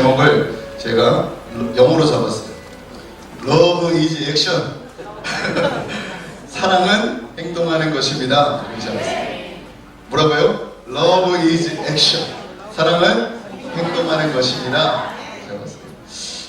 제목을 제가 영어로 잡았어요. Love is action. 사랑은 행동하는 것입니다. 이렇게 잡았어요. 뭐라고요? Love is action. 사랑은 행동하는 것입니다. 잡았어요.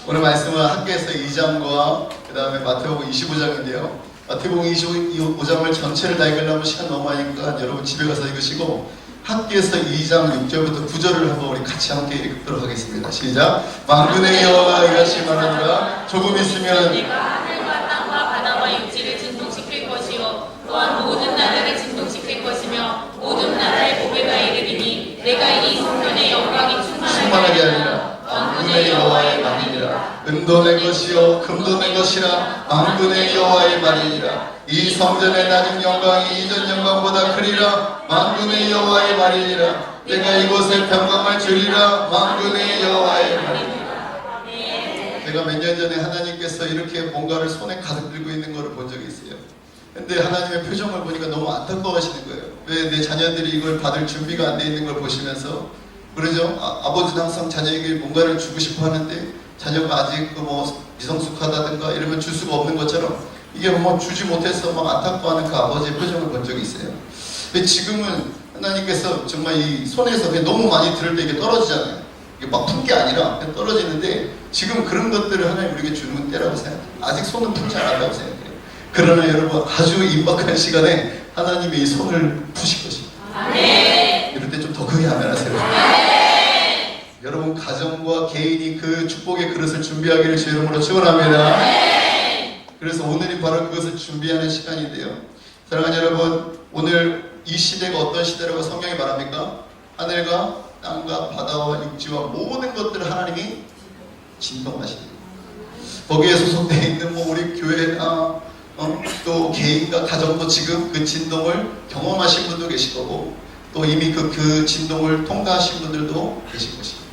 오늘 말씀은 학교에서 2장과 그 다음에 마태복음 25장인데요. 마태복음 25장을 전체를 다 읽으려면 시간 너무 많으니까 여러분 집에 가서 읽으시고 학교에서 2장 6절부터 9절을 한번 우리 같이 함께 읽도록 하겠습니다. 시작! 만군의 여호와가 이같이 말하노라. 조금 있으면 내가 하늘과 땅과 바다와 육지를 진동시킬 것이요 또한 모든 나라를 진동시킬 것이며 모든 나라의 보배가 이르리니 내가 이 성전의 영광이 충만하게 하리라. 만군의 여호와의 말이니라. 은도 내 것이요 금도 내 것이라. 만군의 여호와의 말이니라. 이 성전의 낮은 영광이 이전 영광보다 크리라. 만군의 여호와의 말이니라. 내가 이곳에 평강을 주리라. 만군의 여호와의 말이니라. 제가 몇 년 전에 하나님께서 이렇게 뭔가를 손에 가득 들고 있는 것을 본 적이 있어요. 근데 하나님의 표정을 보니까 너무 안타까워하시는 거예요. 왜 내 자녀들이 이걸 받을 준비가 안 돼 있는 걸 보시면서 그러죠? 아버지는 항상 자녀에게 뭔가를 주고 싶어 하는데 자녀가 아직 미성숙하다든가 이러면 줄 수가 없는 것처럼 이게 주지 못해서 막 안타까워하는 그 아버지의 표정을 본 적이 있어요. 근데 지금은 하나님께서 정말 이 손에서 그냥 너무 많이 들을 때 이게 떨어지잖아요. 이게 막 푼 게 아니라 그냥 떨어지는데 지금 그런 것들을 하나님 우리에게 주는 때라고 생각해요. 아직 손은 풀지 않았다고 생각해요. 그러나 여러분 아주 임박한 시간에 하나님의 이 손을 푸실 것입니다. 아멘. 이럴 때 좀 더 크게 아멘 하세요. 아멘. 여러분 가정과 개인이 그 축복의 그릇을 준비하기를 주 이름으로 축원합니다. 아멘. 그래서 오늘이 바로 그것을 준비하는 시간인데요. 사랑하는 여러분, 오늘 이 시대가 어떤 시대라고 성경이 말합니까? 하늘과 땅과 바다와 육지와 모든 것들을 하나님이 진동하시는 거기에 소속되어 있는 우리 교회나 또 개인과 가정도 지금 그 진동을 경험하신 분도 계실 거고 또 이미 그 진동을 통과하신 분들도 계실 것입니다.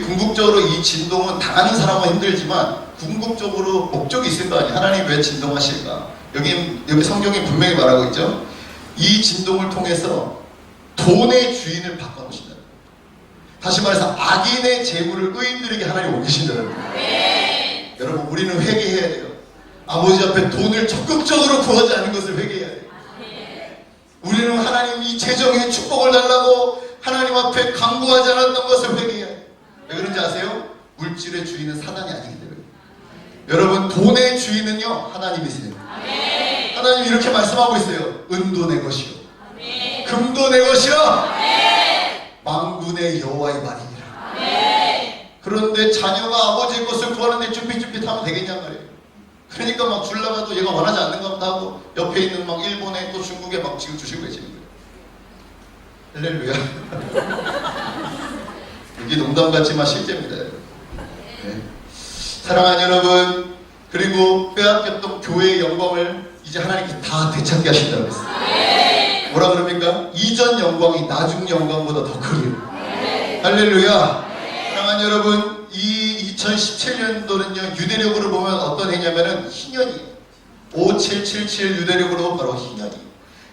궁극적으로 이 진동은 당하는 사람은 힘들지만 궁극적으로 목적이 있을 거 아니에요. 하나님 왜 진동하실까? 여기 성경이 분명히 말하고 있죠. 이 진동을 통해서 돈의 주인을 바꿔놓으신다. 다시 말해서 악인의 재물을 의인들에게 하나님 옮기신다는 거예요. 네. 여러분 우리는 회개해야 돼요. 아버지 앞에 돈을 적극적으로 구하지 않는 것을 회개해야 돼요. 우리는 하나님 이 재정의 축복을 달라고 하나님 앞에 간구하지 않았던 것을 회개해야 돼요. 왜 그런지 아세요? 물질의 주인은 사단이 아니기 때문에. 여러분 돈의 주인은요 하나님이세요. 아멘. 하나님이 이렇게 말씀하고 있어요. 은도 내 것이요 아멘. 금도 내 것이라 아멘. 만군의 여호와의 말이니라. 아멘. 그런데 자녀가 아버지의 것을 구하는데 쭈삣쭈삣하면 되겠냔 말이에요. 그러니까 막 주려가도 얘가 원하지 않는 것도 하고 옆에 있는 막 일본에 또 중국에 막 지금 주시고 계시는 거예요. 할렐루야. 이게 농담 같지만 실제입니다. 네. 사랑하는 여러분, 그리고 빼앗겼던 교회의 영광을 이제 하나님께서 다 되찾게 하신다고 했어요. 네. 뭐라 그럽니까? 이전 영광이 나중 영광보다 더 크기로. 네. 할렐루야. 네. 사랑하는 여러분, 이 2017년도는요 유대력으로 보면 어떤 해냐면은 희년이에요. 5777 유대력으로 바로 희년이.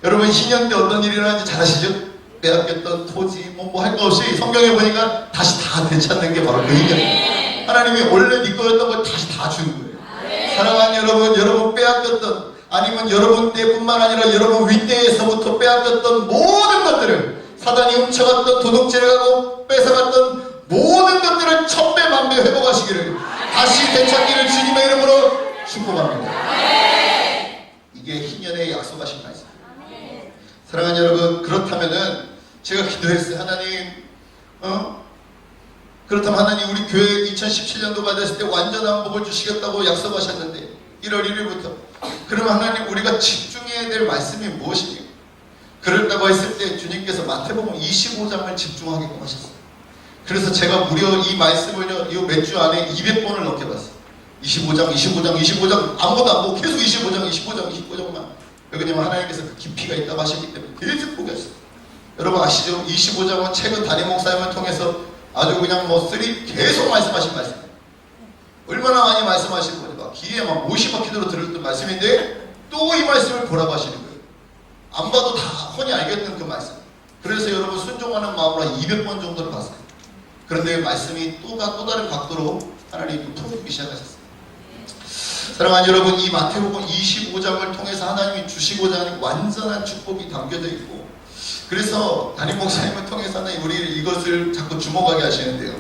여러분 희년 때 어떤 일이 일어나는지 잘 아시죠? 빼앗겼던 토지 뭐 할 거 없이 성경에 보니까 다시 다 되찾는 게 바로 그 희년이에요. 하나님이 원래 네 거였던 걸 다시 다 주는 거예요. 사랑하는 여러분, 여러분 빼앗겼던 아니면 여러분 때뿐만 아니라 여러분 윗대에서부터 빼앗겼던 모든 것들을 사단이 훔쳐갔던 도둑질을 하고 뺏어갔던 모든 것들을 천배 만배 회복하시기를 다시 되찾기를 주님의 이름으로 축복합니다. 이게 희년에 약속하신 말씀. 사랑하는 여러분, 그렇다면은 제가 기도했어요. 하나님, 그렇다면 하나님 우리 교회 2017년도 받았을 때 완전한 복을 주시겠다고 약속하셨는데 1월 1일부터 그러면 하나님 우리가 집중해야 될 말씀이 무엇이에요? 그랬다고 했을 때 주님께서 마태복음 25장을 집중하게끔 하셨어요. 그래서 제가 무려 이 말씀을요, 이 몇 주 안에 200번을 넘게 봤어요. 25장 아무것도 안 보고 계속 25장만. 왜냐면 하나님께서 그 깊이가 있다고 하셨기 때문에 계속 보게 하셨어요. 여러분 아시죠? 25장은 최근 담임 목사님을 통해서 아주 그냥 계속 말씀하신 말씀. 얼마나 많이 말씀하신 거니까 귀에 막 못이 막히도록 들었던 말씀인데 또 이 말씀을 보라고 하시는 거예요. 안 봐도 다 훤히 알겠는 그 말씀. 그래서 여러분 순종하는 마음으로 200번 정도를 봤어요. 그런데 말씀이 또 다른 각도로 하나님이 풀어주기 시작하셨어요. 사랑하는 여러분, 이 마태복음 25장을 통해서 하나님이 주시고자 하는 완전한 축복이 담겨져 있고, 그래서 담임 목사님을 통해서 하나님 우리를 이것을 자꾸 주목하게 하시는데요.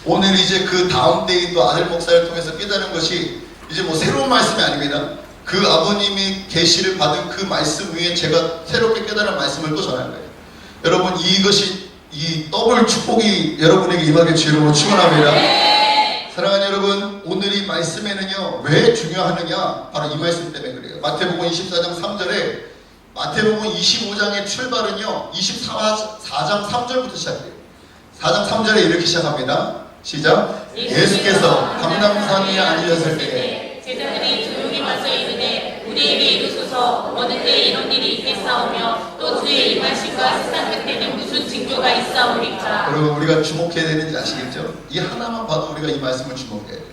오늘 이제 그 다음 때에 또 아들 목사를 통해서 깨달은 것이 이제 뭐 새로운 말씀이 아닙니다. 그 아버님이 계시를 받은 그 말씀 위에 제가 새롭게 깨달은 말씀을 또 전할 거예요. 여러분, 이것이 이 더블 축복이 여러분에게 임하게 주로 축원합니다. 사랑하는 여러분, 오늘 이 말씀에는요 왜 중요하느냐, 바로 이 말씀 때문에 그래요. 마태복음 24장 3절에 마태복음 25장의 출발은요 24장 3절부터 시작해요. 4장 3절에 이렇게 시작합니다. 시작. 예수께서 감람산 위에 앉으셨을 때에 제자들이 조용히 와서 이르되 우리에게 이르소서 어느 때 이런 일이 있겠사오며 또 주의 임하심과 세상 끝에는 무슨 징조가 있사오리까. 여러분, 우리가 주목해야 되는지 아시겠죠? 이 하나만 봐도 우리가 이 말씀을 주목해야 돼요.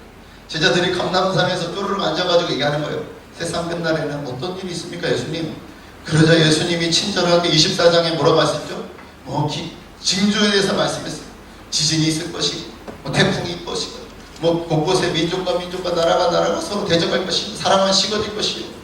제자들이 감람산에서 쪼르륵 앉아가지고 얘기하는 거예요. 세상 끝날에는 어떤 일이 있습니까, 예수님? 그러자 예수님이 친절하게 24장에 뭐라고 말씀했죠? 징조에 대해서 말씀했어요. 지진이 있을 것이고, 태풍이 있을 것이고, 곳곳에 민족과 나라가 서로 대적할 것이고, 사랑은 식어질 것이고,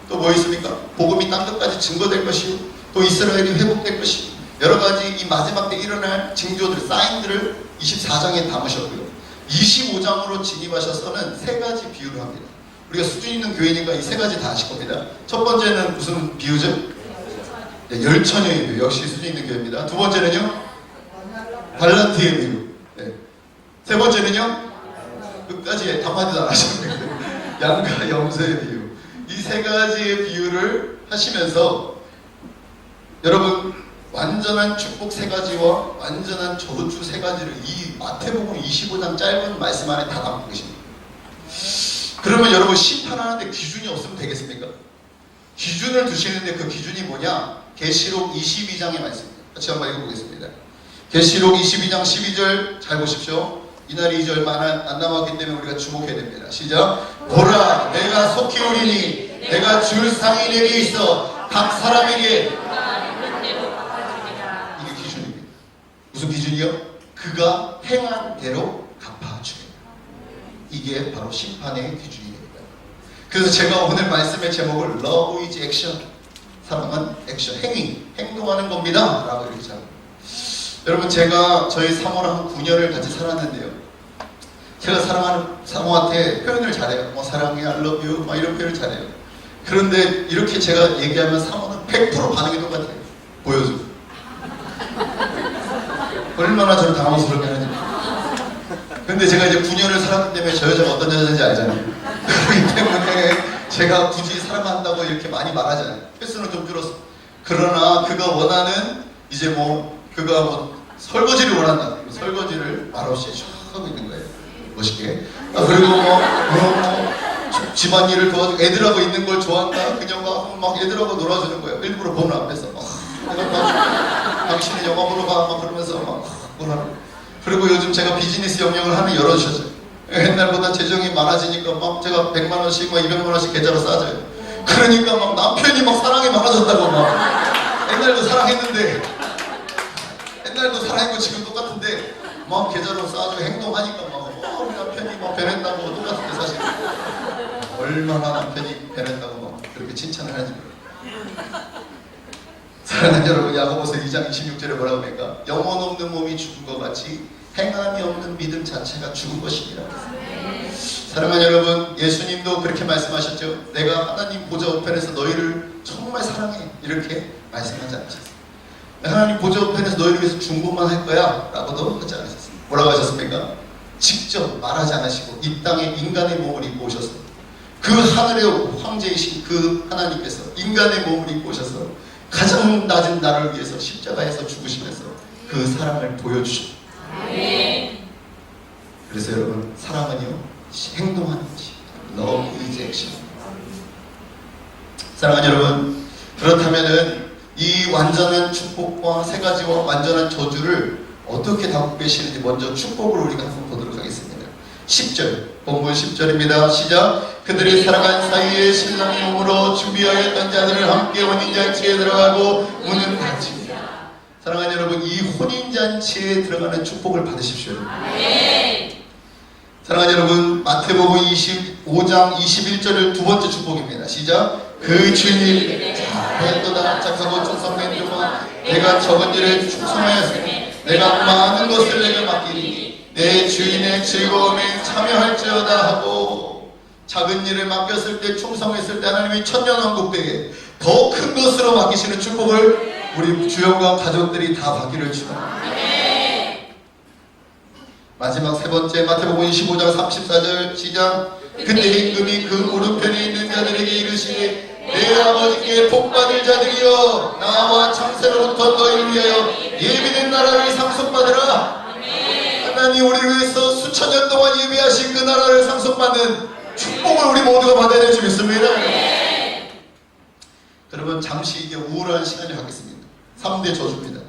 또 뭐 있습니까? 복음이 땅 끝까지 증거될 것이고, 또 이스라엘이 회복될 것이고, 여러 가지 이 마지막 때 일어날 징조들, 사인들을 24장에 담으셨고요. 25장으로 진입하셔서는 세 가지 비유를 합니다. 우리가 수준 있는 교회니까 이 세 가지 다 아실 겁니다. 첫 번째는 무슨 비유죠? 네, 열처녀의 비유. 역시 수준 있는 교회입니다. 두 번째는요? 달란트의 비유. 네. 세 번째는요? 끝까지 한마디도 안 하셨는데 양과 염소의 비유. 이 세 가지의 비유를 하시면서 여러분, 완전한 축복 세 가지와 완전한 저주 세 가지를 이 마태복음 25장 짧은 말씀 안에 다 담고 계십니다. 그러면 여러분, 심판하는데 기준이 없으면 되겠습니까? 기준을 두시는데 그 기준이 뭐냐? 계시록 22장의 말씀입니다. 같이 한번 읽어보겠습니다. 계시록 22장 12절 잘 보십시오. 이날이 이제 얼마 안 남았기 때문에 우리가 주목해야 됩니다. 시작. 보라, 내가 속히 오리니 내가 줄 상이 내게 있어 각 사람에게. 이게 기준입니다. 무슨 기준이요? 그가 행한 대로 갚아주겠다. 이게 바로 심판의 기준입니다. 그래서 제가 오늘 말씀의 제목을 Love is Action, 사랑은 액션, 행동하는 겁니다 라고 이렇게 잡아요. 여러분, 제가 저희 사모랑 9년을 같이 살았는데요, 제가 사랑하는 사모한테 표현을 잘해요. 사랑해, I love you, 이런 표현을 잘해요. 그런데 이렇게 제가 얘기하면 사모는 100% 반응이 똑같아요. 보여줘. 얼마나 저를 당황스럽게 하는지. 근데 제가 이제 9년을 살았기 때문에 저 여자가 어떤 여자인지 알잖아요. 그렇기 때문에 제가 굳이 사랑한다고 이렇게 많이 말하잖아요. 횟수는 좀 줄었어. 그러나 그가 원하는 이제 그가 설거지를 원한다. 설거지를 말없이 쭉 하고 있는 거예요. 멋있게. 그리고 집안일을 도와주고 애들하고 있는 걸 좋아한다. 그녀가 막 애들하고 놀아주는 거예요. 일부러 보는 앞에서 당신이 영화 보러 가 그러면서 뭐라고. 그리고 요즘 제가 비즈니스 영역을 하나 열어주셨어요. 옛날보다 재정이 많아지니까 제가 100만원씩 200만원씩 계좌로 싸줘요. 그러니까 남편이 사랑이 많아졌다고 옛날도 사랑했는데, 옛날도 사랑했고 지금 똑같은데 계좌로 싸주고 행동하니까 우리 남편이 변했다고 똑같은데, 사실 얼마나 남편이 변했다고 그렇게 칭찬을 하는지 몰라요. 사랑하는 여러분, 야고보서 2장 26절에 뭐라고 합니까? 영혼 없는 몸이 죽은 것 같이 행함이 없는 믿음 자체가 죽은 것이니라. 사랑하는 여러분, 예수님도 그렇게 말씀하셨죠. 내가 하나님 보좌 우편에서 너희를 정말 사랑해, 이렇게 말씀하지 않으셨어요. 하나님 보좌 우편에서 너희를 위해서 중보만 할 거야 라고도 하지 않으셨어요. 뭐라고 하셨습니까? 직접 말하지 않으시고 이 땅에 인간의 몸을 입고 오셔서, 그 하늘의 황제이신 그 하나님께서 인간의 몸을 입고 오셔서 가장 낮은 나를 위해서 십자가에서 죽으시면서 그 사랑을 보여주셨어요. 그래서 여러분, 사랑은요, 행동하는 것이 Love is action. 사랑하는 여러분, 그렇다면은 이 완전한 축복과 세 가지와 완전한 저주를 어떻게 담고 계시는지 먼저 축복을 우리가 한번 보도록 하겠습니다. 10절, 본문 10절입니다. 시작. 그들이 살아간 사이에 신랑의 몸으로 준비하였던 자들을 함께 혼인잔치에 들어가고 문은 닫히니라. 사랑하는 여러분, 이 혼인잔치에 들어가는 축복을 받으십시오. 사랑하는 여러분, 마태복음 25장 21절을 두 번째 축복입니다. 시작. 그 주님 잘했도다 착하고 충성된 종아, 내가 적은 일에 충성하였으니 내가 많은 것을 내게 맡기니 내 주인의 즐거움에 참여할지어다 하고, 작은 일을 맡겼을 때, 충성했을 때 하나님이 천년왕국되게 더 큰 것으로 맡기시는 축복을 우리 주영과 가족들이 다 받기를 축원합니다. 마지막 세 번째, 마태복음 25장 34절 시작. 그때 임금이 그 오른편에 있는 자들에게 이르시되 내 아버지께 복받을 자들이여, 나와 창세로부터 너희를 위하여 예비된 나라를 상속받으라. 하나님 우리를 위해서 수천 년 동안 예비하신 그 나라를 상속받는 축복을 우리 모두가 받아야 될 줄 믿습니다. 여러분, 잠시 이게 우울한 시간을 갖겠습니다. 3대 저주입니다.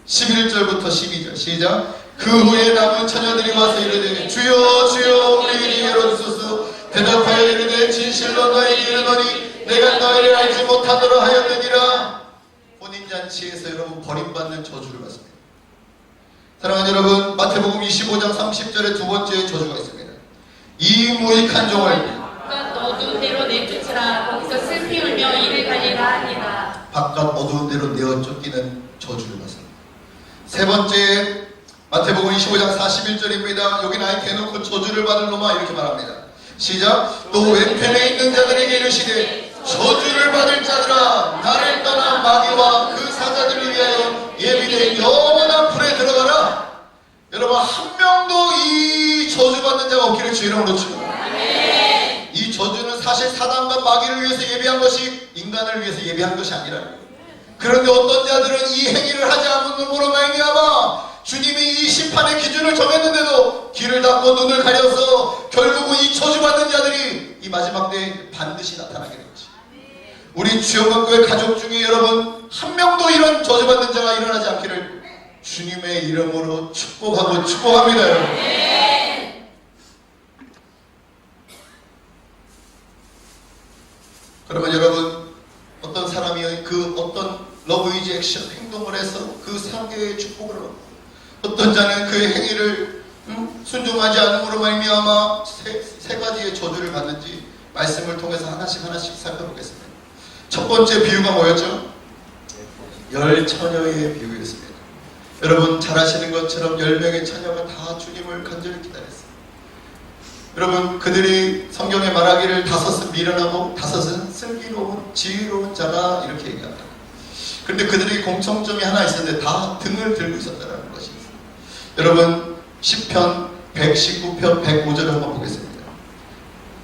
11절부터 12절 시작. 그 후에 남은 처녀들이 와서 이르되 주여 주여 우리에게 열어주소서. 대답하여 이르되 진실로 너희에게 이르노니 내가 너희를 알지 못하도록 하였느니라. 혼인잔치에서 여러분 버림받는 저주를 받습니다. 사랑하는 여러분, 마태복음 25장 30절에 두 번째 저주가 있습니다. 이 무익한 종을 바깥 어두운 데로 내쫓으라. 거기서 슬피 울며 이를 갈리라 하니라. 바깥 어두운 데로 내어 쫓기는 저주를 받습니다. 세 번째, 마태복음 25장 41절입니다. 여기는 아예 대놓고 저주를 받을 놈아 이렇게 말합니다. 시작. 또 왼편에 있는 자들에게 이르시되 저주를 받을 자들아, 나를 떠나 마귀와 그 사자들을 위하여 예비된 영원한 불에 들어가라. 여러분, 한 명도 이 저주받는 자가 없기를 주 이름으로 축원합니다. 이 저주는 사실 사단과 마귀를 위해서 예비한 것이, 인간을 위해서 예비한 것이 아니라, 그런데 어떤 자들은 이 행위를 하지 않음으로 말미암아 주님이 이 심판의 기준을 정했는데도 귀를 닫고 눈을 가려서 결국은 이 저주받는 자들이 이 마지막 때에 반드시 나타나게 되죠. 우리 주영광교회 가족 중에 여러분 한 명도 이런 저주받는 자가 일어나지 않기를 주님의 이름으로 축복하고 축복합니다. 여러분, 그러면 여러분, 어떤 사람이 그 어떤 러브이즈 액션 행동을 해서 그 상대의 축복을 얻고, 어떤 자는 그의 행위를 순종하지 않음으로 말미암아 세 가지의 저주를 받는지 말씀을 통해서 하나씩 살펴보겠습니다. 첫 번째 비유가 뭐였죠? 열 처녀의 비유였습니다. 여러분 잘 아시는 것처럼 10명의 처녀가 다 주님을 간절히 기다렸어요. 여러분, 그들이 성경에 말하기를 다섯은 미련하고 다섯은 슬기로운 지혜로운 자다 이렇게 얘기합니다. 그런데 그들이 공통점이 하나 있었는데 다 등을 들고 있었다는 것이 있어요. 여러분, 시편 119편 105절을 한번 보겠습니다.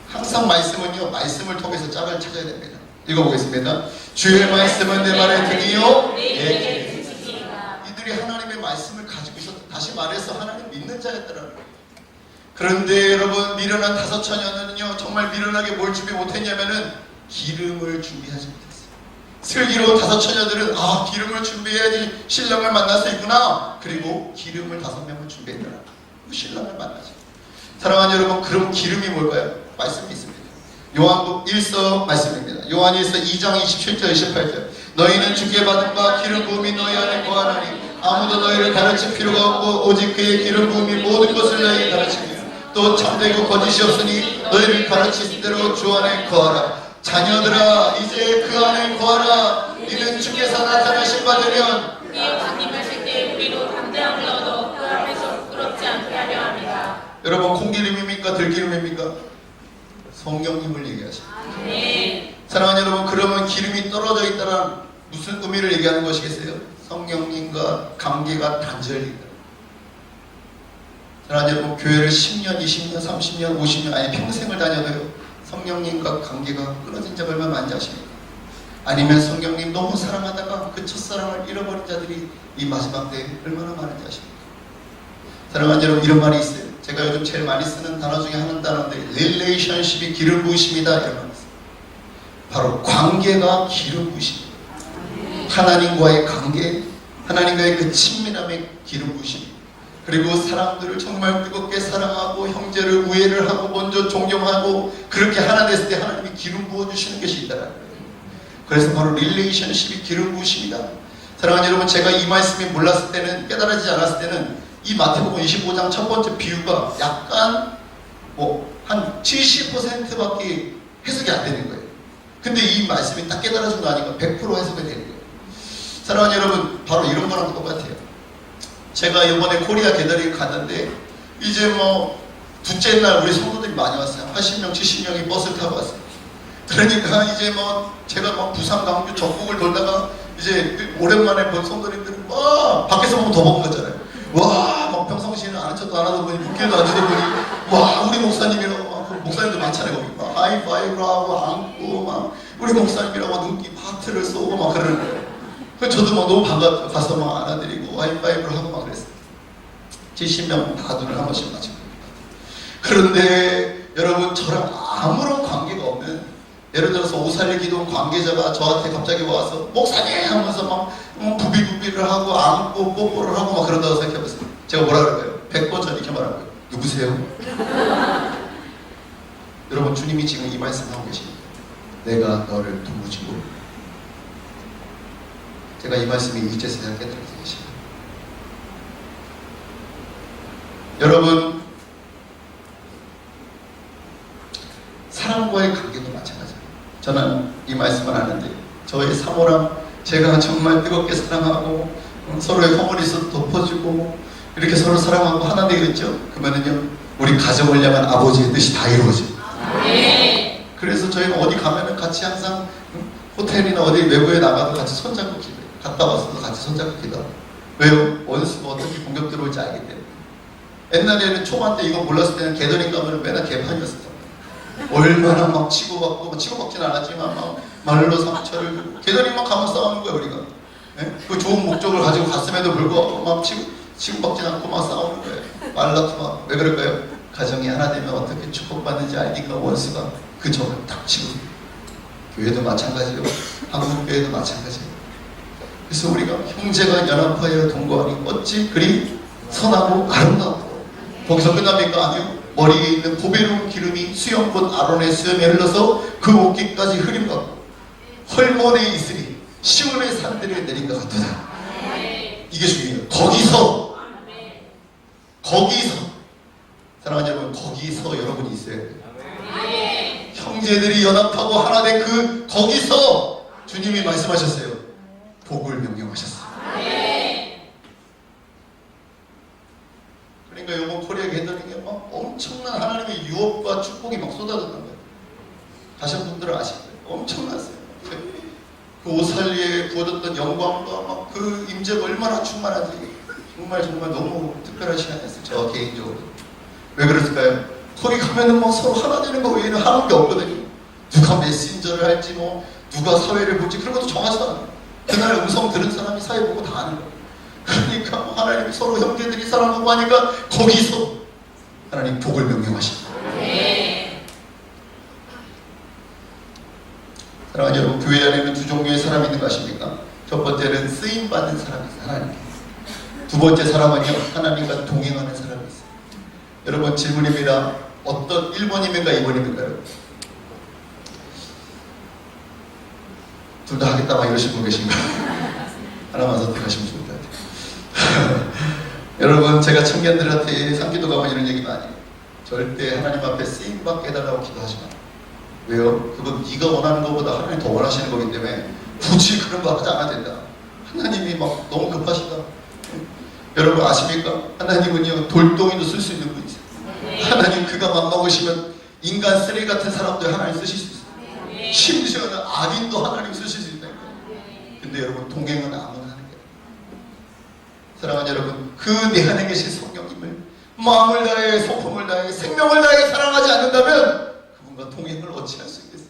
항상 말씀은요, 말씀을 통해서 짝을 찾아야 됩니다. 읽어보겠습니다. 주의 말씀은 내 말의 등이요 내 길의 지식이라. 이들이 하나님의 말씀을 가지고 있었다. 다시 말해서 하나님 믿는 자였더라는 거예요. 그런데 여러분, 미련한 다섯 처녀는요, 정말 미련하게 뭘 준비 못했냐면은 기름을 준비하지 못했어요. 슬기로운 다섯 처녀들은 기름을 준비해야지 신랑을 만날 수 있구나. 그리고 기름을 5명을 준비했더라. 신랑을 만나죠. 사랑하는 여러분, 그럼 기름이 뭘까요? 말씀이 있습니다. 요한복음 1서 말씀입니다. 요한 1서 2장 27절 28절. 너희는 주께 받은 바 기름 부음이 너희 안에 거하나니 아무도 너희를 가르칠 필요가 없고 오직 그의 기름 부음이 모든 것을 너희에게 가르치며 또 참되고 거짓이 없으니 너희를 가르치신 대로 주 안에 거하라. 자녀들아, 이제 그 안에 거하라. 이는 주께서 나타나신 바 되면 우리의 강림하실 때 우리도 담대함을 얻어 그 앞에서 부끄럽지 않게 하려 합니다. 여러분, 콩기름입니까? 들기름입니까? 성령님을 얘기하십니다. 사랑하는 여러분, 그러면 기름이 떨어져 있다란 무슨 의미를 얘기하는 것이겠어요? 성령님과 관계가 단절이 있다. 사랑하는 여러분, 교회를 10년, 20년, 30년, 50년 아니 평생을 다녀도요, 성령님과 관계가 끊어진 자가 얼마나 많은지 아십니까? 아니면 성령님 너무 사랑하다가 그 첫사랑을 잃어버린 자들이 이 마지막 때에 얼마나 많은지 아십니까? 사랑하는 여러분, 이런 말이 있어요. 제가 요즘 제일 많이 쓰는 단어 중에 하나는 단어인데, 릴레이션십이 기름 부으심이다 이런 말이 있어요. 바로 관계가 기름 부으심입니다. 하나님과의 관계, 하나님과의 그 친밀함의 기름 부으심, 그리고 사람들을 정말 뜨겁게 사랑하고 형제를 우애를 하고 먼저 존경하고 그렇게 하나 됐을 때 하나님이 기름 부어주시는 것이 있다는 거예요. 그래서 바로 릴레이션십이 기름 부으심이다. 사랑하는 여러분, 제가 이 말씀이 몰랐을 때는, 깨달아지지 않았을 때는 이 마태복음 25장 첫 번째 비유가 약간 한 70%밖에 해석이 안 되는 거예요. 근데 이 말씀이 딱 깨달아지고 나니까 100% 해석이 되는 거예요. 사랑하는 여러분, 바로 이런 거랑 똑같아요. 제가 이번에 코리아 게더링 갔는데 이제 둘째 날 우리 성도들이 많이 왔어요. 80명, 70명이 버스를 타고 왔어요. 그러니까 이제 제가 부산, 강주, 전국을 돌다가 이제 오랜만에 본 성도님들은 밖에서 보면 더 먹은 거잖아요. 와, 평상시에는 아는 척도 안 하던 분이 묵길도 안 주던 분이 와, 우리 목사님이라고 목사님들 많잖아요. 거기 하이파이브를 하고 안고 우리 목사님이라고 눈기 하트를 쏘고 그러는 거예요. 그래서 저도 너무 반갑죠. 가서 안아드리고 하이파이브를 하고 그랬어요. 70명 다 눈을 한 번씩 맞춰. 그런데 여러분, 저랑 아무런 관계가 없는, 예를 들어서 오살리 기도원 관계자가 저한테 갑자기 와서 목사님 하면서 부비부비를 하고 안고 뽀뽀를 하고 그런다고 생각해보세요. 제가 뭐라 그럴까요? 100번 전 이렇게 말할 거예요. 누구세요? 여러분, 주님이 지금 이 말씀하고 계십니다. 내가 너를 도무지고. 제가 이 말씀이 이제서야 깨달아서 계십니다. 여러분, 사람과의 관계도 마찬가지예요. 저는 이 말씀을 하는데 저의 사모랑 제가 정말 뜨겁게 사랑하고 서로의 허물이 덮어주고 이렇게 서로 사랑하고 하나 되겠죠? 그러면은요, 우리 가정을 향한 아버지의 뜻이 다 이루어져요. 네. 그래서 저희는 어디 가면은 같이 항상 호텔이나 어디 외부에 나가도 같이 손잡고 기도해요. 갔다 왔어도 같이 손잡고 기도해요. 왜요? 원수가 어떻게 공격 들어올지 알기 때문에. 옛날에는 초반 때 이거 몰랐을 때는 게더링 가면 맨날 개판이었어요. 얼마나 치고받고, 치고받지는 않았지만 말로 상처를 주고, 게더링만 가면 싸우는 거예요, 우리가. 네? 그 좋은 목적을 가지고 갔음에도 불구하고 치고받지는 않고 싸우는 거예요. 말라도 왜 그럴까요? 가정이 하나 되면 어떻게 축복받는지 알니까 원수가 그 점을 딱 치고. 교회도 마찬가지예요. 한국교회도 마찬가지예요. 그래서 우리가 형제가 연합하여 동거하니 어찌 그리 선하고 아름다워. 거기서 끝납니까? 아니요. 머리에 있는 보배로운 기름이 수염곧 아론의 수염에 흘러서 그 옷깃까지 흐림 같고 헐몬에 있으리 시온의 산들에 내린 것 같도다. 이게 중요해요. 거기서 사랑하는 여러분, 거기서 여러분이 있어야 돼요. 형제들이 연합하고 하나 된 거기서 주님이 말씀하셨어요. 복을 명령하셨어요. 그러니까 이번 코리아 게더링에 엄청난 하나님의 유업과 축복이 쏟아졌던 거예요. 가신 분들은 아실 거예요. 엄청났어요. 그 오살리에 부어졌던 영광과 그 임재가 얼마나 충만한지 정말 너무 특별한 시간이었어요. 저 개인적으로. 왜 그랬을까요? 거기 가면은 서로 하나 되는 거 외에는 하는 게 없거든요. 누가 메신저를 할지 누가 사회를 볼지 그런 것도 정하지도 않아요. 그날 음성 들은 사람이 사회 보고 다 아는 거예요. 그러니까 하나님이 서로 형제들이 사랑하고 하니까 거기서 하나님 복을 명령하십니다. 사랑하는 여러분, 교회 안에는 두 종류의 사람이 있는 거 아십니까? 첫 번째는 쓰임받는 사람이 있어요. 하나님. 두 번째 사람은요, 하나님과 동행하는 사람이 있어요. 여러분, 질문입니다. 어떤 1번입니까? 2번입니까? 둘 다 하겠다 이러신 분 계신가요? 하나만 선택하시면 좋을 것 같아요. 여러분, 제가 청년들한테 상기도 가면 이런 얘기 많이 해요. 절대 하나님 앞에 쓰임받게 해달라고 기도하지 마. 왜요? 그건 네가 원하는 것보다 하나님이 더 원하시는 거기 때문에 굳이 그런 거 하지 않아도 된다. 하나님이 너무 급하시다. 여러분 아십니까? 하나님은요, 돌덩이도 쓸 수 있는 분이세요. 하나님 그가 맘먹으시면 인간 쓰레기 같은 사람도 하나님 쓰실 수 있어요. 심지어는 악인도 하나님 쓰실 수 있다니까요. 근데 여러분, 동행은 아무나 하는 게 아니에요. 사랑하는 여러분, 그 내 안에 계신 성령님을 마음을 다해, 소품을 다해, 생명을 다해 사랑하지 않는다면 그분과 동행을 어찌할 수 있겠어요?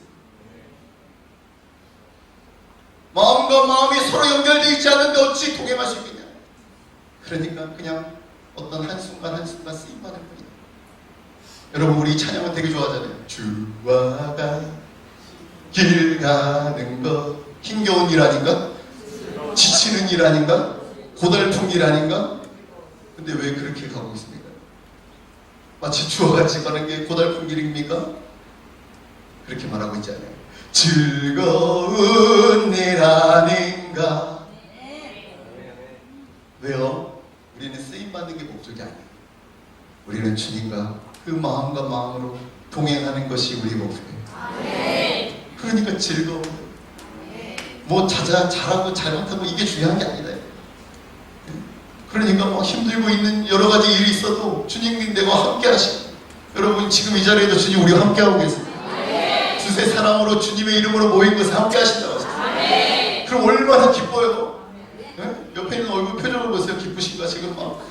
마음과 마음이 서로 연결되어 있지 않는데 어찌 동행할 수 있겠냐? 그러니까 그냥 어떤 한순간 쓰임받을 뿐이에요. 여러분, 우리 이 찬양은 되게 좋아하잖아요. 주와 길 가는 것 힘겨운 일 아닌가? 지치는 일 아닌가? 고달픈 일 아닌가? 근데 왜 그렇게 가고 있습니까? 마치 주와 같이 가는 게 고달픈 길입니까? 그렇게 말하고 있지 않아요. 즐거운 일 아닌가? 왜요? 우리는 쓰임받는 게 목적이 아니에요. 우리는 주님과 그 마음과 마음으로 동행하는 것이 우리 목표예요. 그러니까 즐거워. 뭐 잘하고 잘못하고 이게 중요한 게 아니다. 그러니까 뭐 힘들고 있는 여러 가지 일이 있어도 주님이 내가 함께 하시고, 여러분 지금 이 자리에도 주님 우리와 함께 하고 계세요. 두세 사람으로 주님의 이름으로 모인 것에 함께 하신다고 하셨어요. 그럼 얼마나 기뻐요. 옆에 있는 얼굴 표정을 보세요. 기쁘신가 지금 막.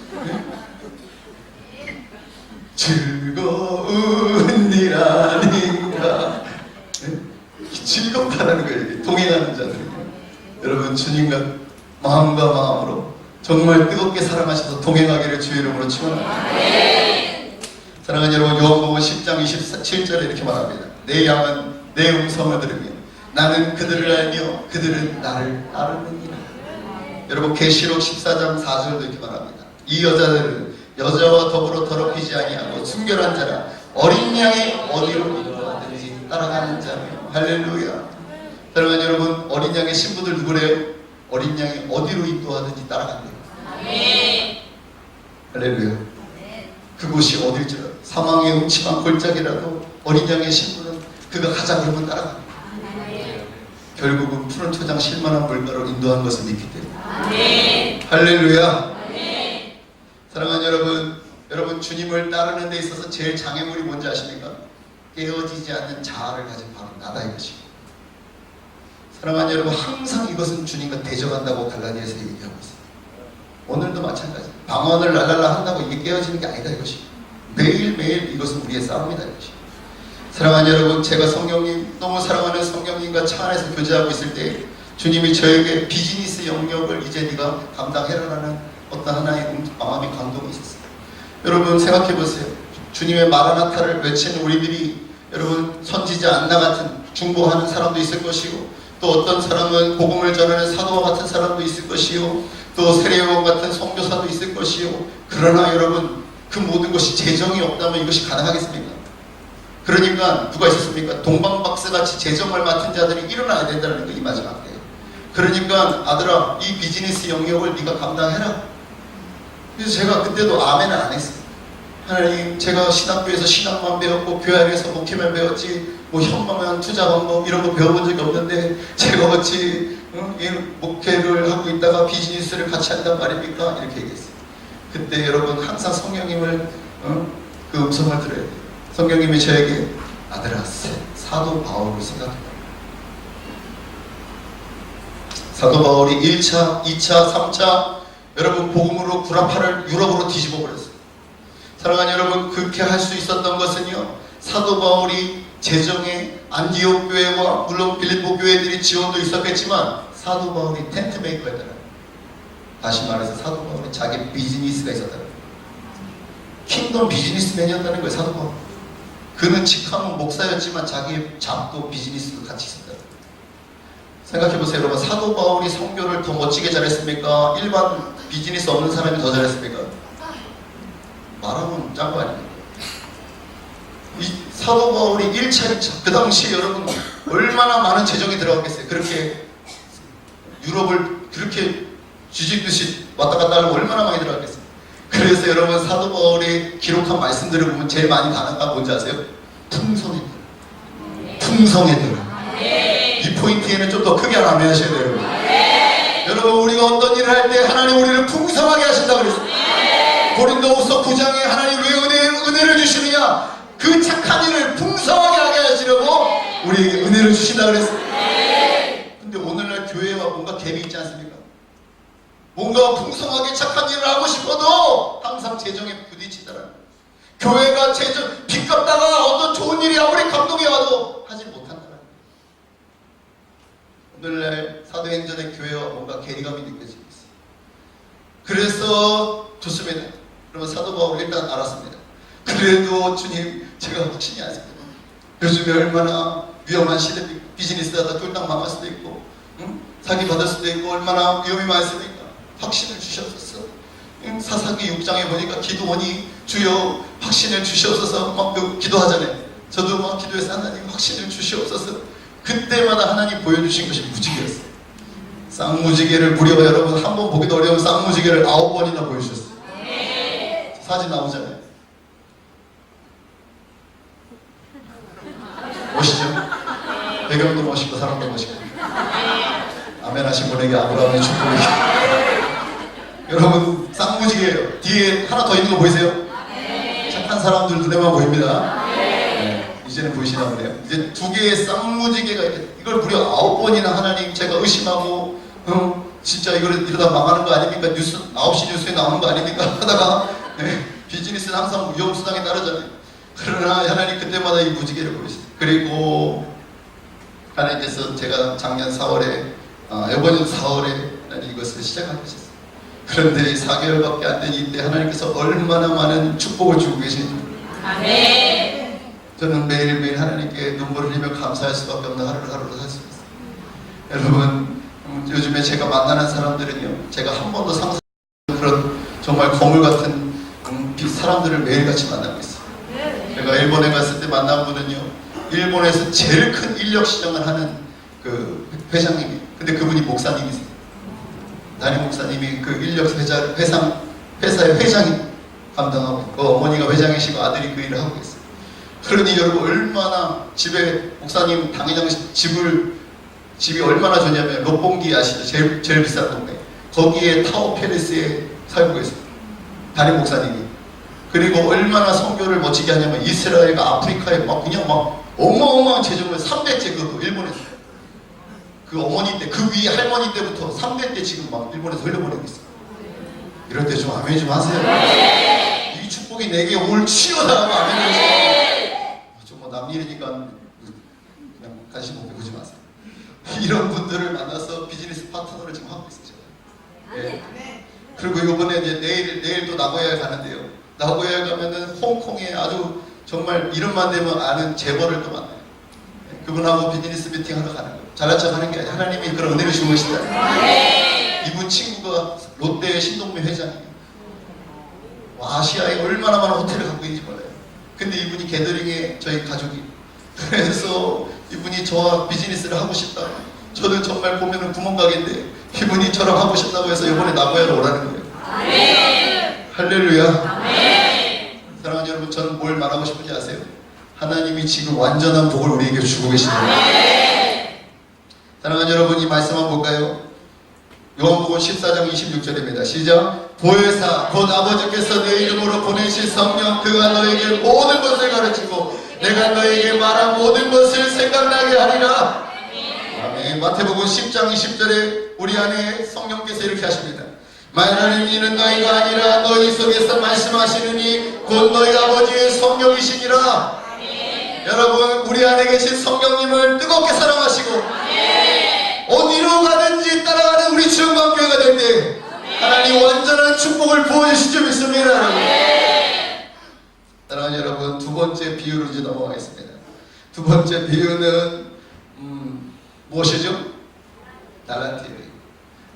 즐거운 일 아닌가. 즐겁다라는 거예요. 이게 동행하는 자들이. 여러분 주님과 마음과 마음으로 정말 뜨겁게 사랑하셔서 동행하기를 주의 이름으로 축원합니다. 사랑하는 여러분, 요한복음 10장 27절에 이렇게 말합니다. 내 양은 내 음성을 들으며 나는 그들을 알며 그들은 나를 따르느니라. 여러분 계시록 14장 4절도 이렇게 말합니다. 이 여자들은 여자와 더불어 더럽히지 아니하고 순결한 자라 어린 양이 어디로 인도하든지 따라가는 자며. 할렐루야. 사랑하는 여러분, 어린 양의 신부들 누구래요? 어린 양이 어디로 인도하든지 따라간대요. 할렐루야. 그곳이 어딜지라도 사망의 음침한 골짜기라도 어린 양의 신부는 그가 가자 그러면 따라갑니다. 결국은 푸른 초장 실만한 물가로 인도한 것을 믿기 때문에. 할렐루야. 사랑하는 여러분, 여러분 주님을 따르는 데 있어서 제일 장애물이 뭔지 아십니까? 깨어지지 않는 자아를 가진 바로 나다 이것이고. 사랑하는 여러분, 항상 이것은 주님과 대적한다고 갈라디아서 얘기하고 있어요. 오늘도 마찬가지. 방언을 랄랄라 한다고 이게 깨어지는 게 아니다 이것이. 매일매일 이것은 우리의 싸움이다 이것이. 사랑하는 여러분, 제가 성령님, 너무 사랑하는 성령님과 차 안에서 교제하고 있을 때 주님이 저에게 비즈니스 영역을 이제 네가 감당해라라는 어떤 하나의 마음의 감동이 있었어요. 여러분 생각해보세요. 주님의 마라나타를 외치는 우리들이, 여러분 선지자 안나 같은 중보하는 사람도 있을 것이고, 또 어떤 사람은 복음을 전하는 사도와 같은 사람도 있을 것이요, 또 세례요한 같은 선교사도 있을 것이요. 그러나 여러분, 그 모든 것이 재정이 없다면 이것이 가능하겠습니까? 그러니까 누가 있었습니까? 동방박사같이 재정을 맡은 자들이 일어나야 된다는 거, 이 마지막 때. 그러니까 아들아, 이 비즈니스 영역을 네가 감당해라. 그래서 제가 그때도 아멘을 안 했어요. 하나님, 제가 신학교에서 신학만 배웠고 교회 안에서 목회만 배웠지 뭐 현명한 투자 방법 이런 거 배워본 적이 없는데 제가 어찌 이 목회를 하고 있다가 비즈니스를 같이 한단 말입니까? 이렇게 얘기했어요. 그때 여러분 항상 성령님을 그 음성을 들어야 돼요. 성령님이 저에게 아들아, 사도 바울을 생각해봐. 사도 바울이 1차, 2차, 3차 여러분 복음으로 구라파를 유럽으로 뒤집어 버렸어요. 사랑하는 여러분, 그렇게 할 수 있었던 것은요, 사도 바울이 재정에 안디옥 교회와 물론 빌립보 교회들이 지원도 있었겠지만 사도 바울이 텐트 메이커였다는, 다시 말해서 사도 바울이 자기 비즈니스가 있었다는, 킹덤 비즈니스맨이었다는 거예요. 사도 바울. 그는 직함은 목사였지만 자기의 잡도 비즈니스도 같이 있었다. 생각해보세요. 여러분, 사도 바울이 선교를 더 멋지게 잘했습니까? 일반 비즈니스 없는 사람이 더 잘했습니까? 말하면 짠 거 아닙니까? 이 사도 바울이 1차, 2차 그 당시에 여러분 얼마나 많은 재정이 들어갔겠어요. 그렇게 유럽을 그렇게 쥐짓듯이 왔다 갔다 하려고 얼마나 많이 들어갔겠어요. 그래서 여러분 사도 바울이 기록한 말씀들을 보면 제일 많이 가능한 뭔지 아세요? 풍성했더라. 풍성했더라. 이 포인트에는 좀 더 크게 아멘 하셔야 돼요. 여러분. 여러분, 우리가 어떤 일을 할 때 하나님 우리를 풍성하게 하신다 그랬어요. 고린도후서 9장에 하나님 왜 은혜를 주시느냐? 그 착한 일을 풍성하게 하게 하시려고 우리에게 은혜를 주신다 그랬어요. 근데 오늘날 교회와 뭔가 갭이 있지 않습니까? 뭔가 풍성하게 착한 일을 하고 싶어도 항상 재정에 부딪히더라고요. 교회가 재정 빚 갚다가 어떤 좋은 일이 아무리 감동이 와도 하지 못한다는 거예요. 오늘날 사도행전의 교회와 뭔가 괴리감이 느껴지고 있어요. 그래서 좋습니다. 그러면 사도 바울 일단 알았습니다. 그래도 주님, 제가 확신이 안 습니다. 요즘에 얼마나 위험한 시대, 비즈니스 하다 쫄딱 망할 수도 있고, 사기 받을 수도 있고, 얼마나 위험이 많습니까? 확신을 주시옵소서. 사사기 6장에 보니까 기도원이 주여 확신을 주시옵소서 막 기도하잖아요. 저도 막 기도해서 하나님 확신을 주시옵소서. 그때마다 하나님 보여주신 것이 무지개였어요. 쌍무지개를 무려 여러분 한 번 보기도 어려운 쌍무지개를 9번이나 보여주셨어요. 사진 나오잖아요. 멋있죠? 배경도 멋있고 사람도 멋있고. 아멘 하신 분에게 아브라함의 축복이. 여러분 쌍무지개예요. 뒤에 하나 더 있는 거 보이세요? 착한 사람들 눈에만 보입니다. 네, 이제는 보이시나 보네요. 이제 두 개의 쌍무지개가 이걸 무려 9번이나 하나님 제가 의심하고 진짜 이러다 망하는 거 아닙니까? 뉴스 9시 뉴스에 나오는 거 아닙니까? 하다가 비즈니스는 항상 위험수당에 따르잖아요. 그러나 하나님 그때마다 이 무지개를 보이세요. 그리고 하나님께서 제가 작년 4월에 이번 4월에 하나님 이것을 시작하게 하셨어요. 그런데 4개월밖에 안 된 이때 하나님께서 얼마나 많은 축복을 주고 계시는지. 아멘. 저는 매일매일 하나님께 눈물을 흘리며 감사할 수밖에 없는 하루하루를 살 수 있어요. 여러분 요즘에 제가 만나는 사람들은요, 제가 한 번도 상상하지 못한 그런 정말 거물 같은 사람들을 매일같이 만나고 있어요. 제가 일본에 갔을 때 만난 분은요, 일본에서 제일 큰 인력 시장을 하는 그 회장님이에요. 근데 그분이 목사님이세요. 담임 목사님이 그 인력 회사의 회장이 감당하고 있고, 어머니가 회장이시고 아들이 그 일을 하고 있어요. 그러니 여러분 얼마나 집에 목사님 당회장 집이 얼마나 좋냐면 롯봉기 아시죠? 제일 비싼 동네. 거기에 타워 페리스에 살고 계세요. 담임 목사님이. 그리고 얼마나 선교를 멋지게 하냐면 이스라엘과 아프리카에 그냥 어마어마한 재정을 3대째 그거 일본에서. 그 어머니 때, 그 위에 할머니 때부터 3대 때 지금 일본에서 흘려보내고 있어요. 이럴 때 좀 아멘 좀 하세요. 네. 이 축복이 내게 올치어다 하면 아멘 하세요. 좀 남 일이니까 그냥 관심 없게 보지 마세요. 이런 분들을 만나서 비즈니스 파트너를 지금 하고 있어요. 네. 그리고 이번에 이제 내일 또 나고야에 가는데요. 나고야에 가면은 홍콩에 아주 정말 이름만 되면 아는 재벌을 또 만나요. 그분하고 비즈니스 미팅 하러 가는 거예요. 잘난 척 하는 게 아니라 하나님이 그런 은혜를 주고 계시다. 이분 친구가 롯데의 신동미 회장이에요. 아시아에 얼마나 많은 호텔을 갖고 있는지 몰라요. 근데 이분이 게더링에 저희 가족이. 그래서 이분이 저와 비즈니스를 하고 싶다. 저는 정말 보면은 구멍가게인데 이분이 저랑 하고 싶다고 해서 이번에 나고야로 오라는 거예요. 할렐루야. 사랑하는 여러분, 저는 뭘 말하고 싶은지 아세요? 하나님이 지금 완전한 복을 우리에게 주고 계십니다. 사랑하는 여러분, 이 말씀 한번 볼까요? 요한복음 14장 26절입니다. 시작. 보혜사 곧 아버지께서 내 이름으로 보내신 성령, 그가 너에게 모든 것을 가르치고 내가 너에게 말한 모든 것을 생각나게 하리라. 아멘. 마태복음 10장 20절에 우리 안에 성령께서 이렇게 하십니다. 하나님 이는 너희가 아니라 너희 속에서 말씀하시느니 곧 너희 아버지의 성령이시니라. 여러분, 우리 안에 계신 성령님을 뜨겁게 사랑하시고 어디로 가든지 따라가는 우리 주영광교회가 될 때 하나님 완전한 축복을 부어주실 줄 믿습니다. 사랑하는 여러분, 두 번째 비유로 이제 넘어가겠습니다. 두 번째 비유는 무엇이죠? 달란트예요.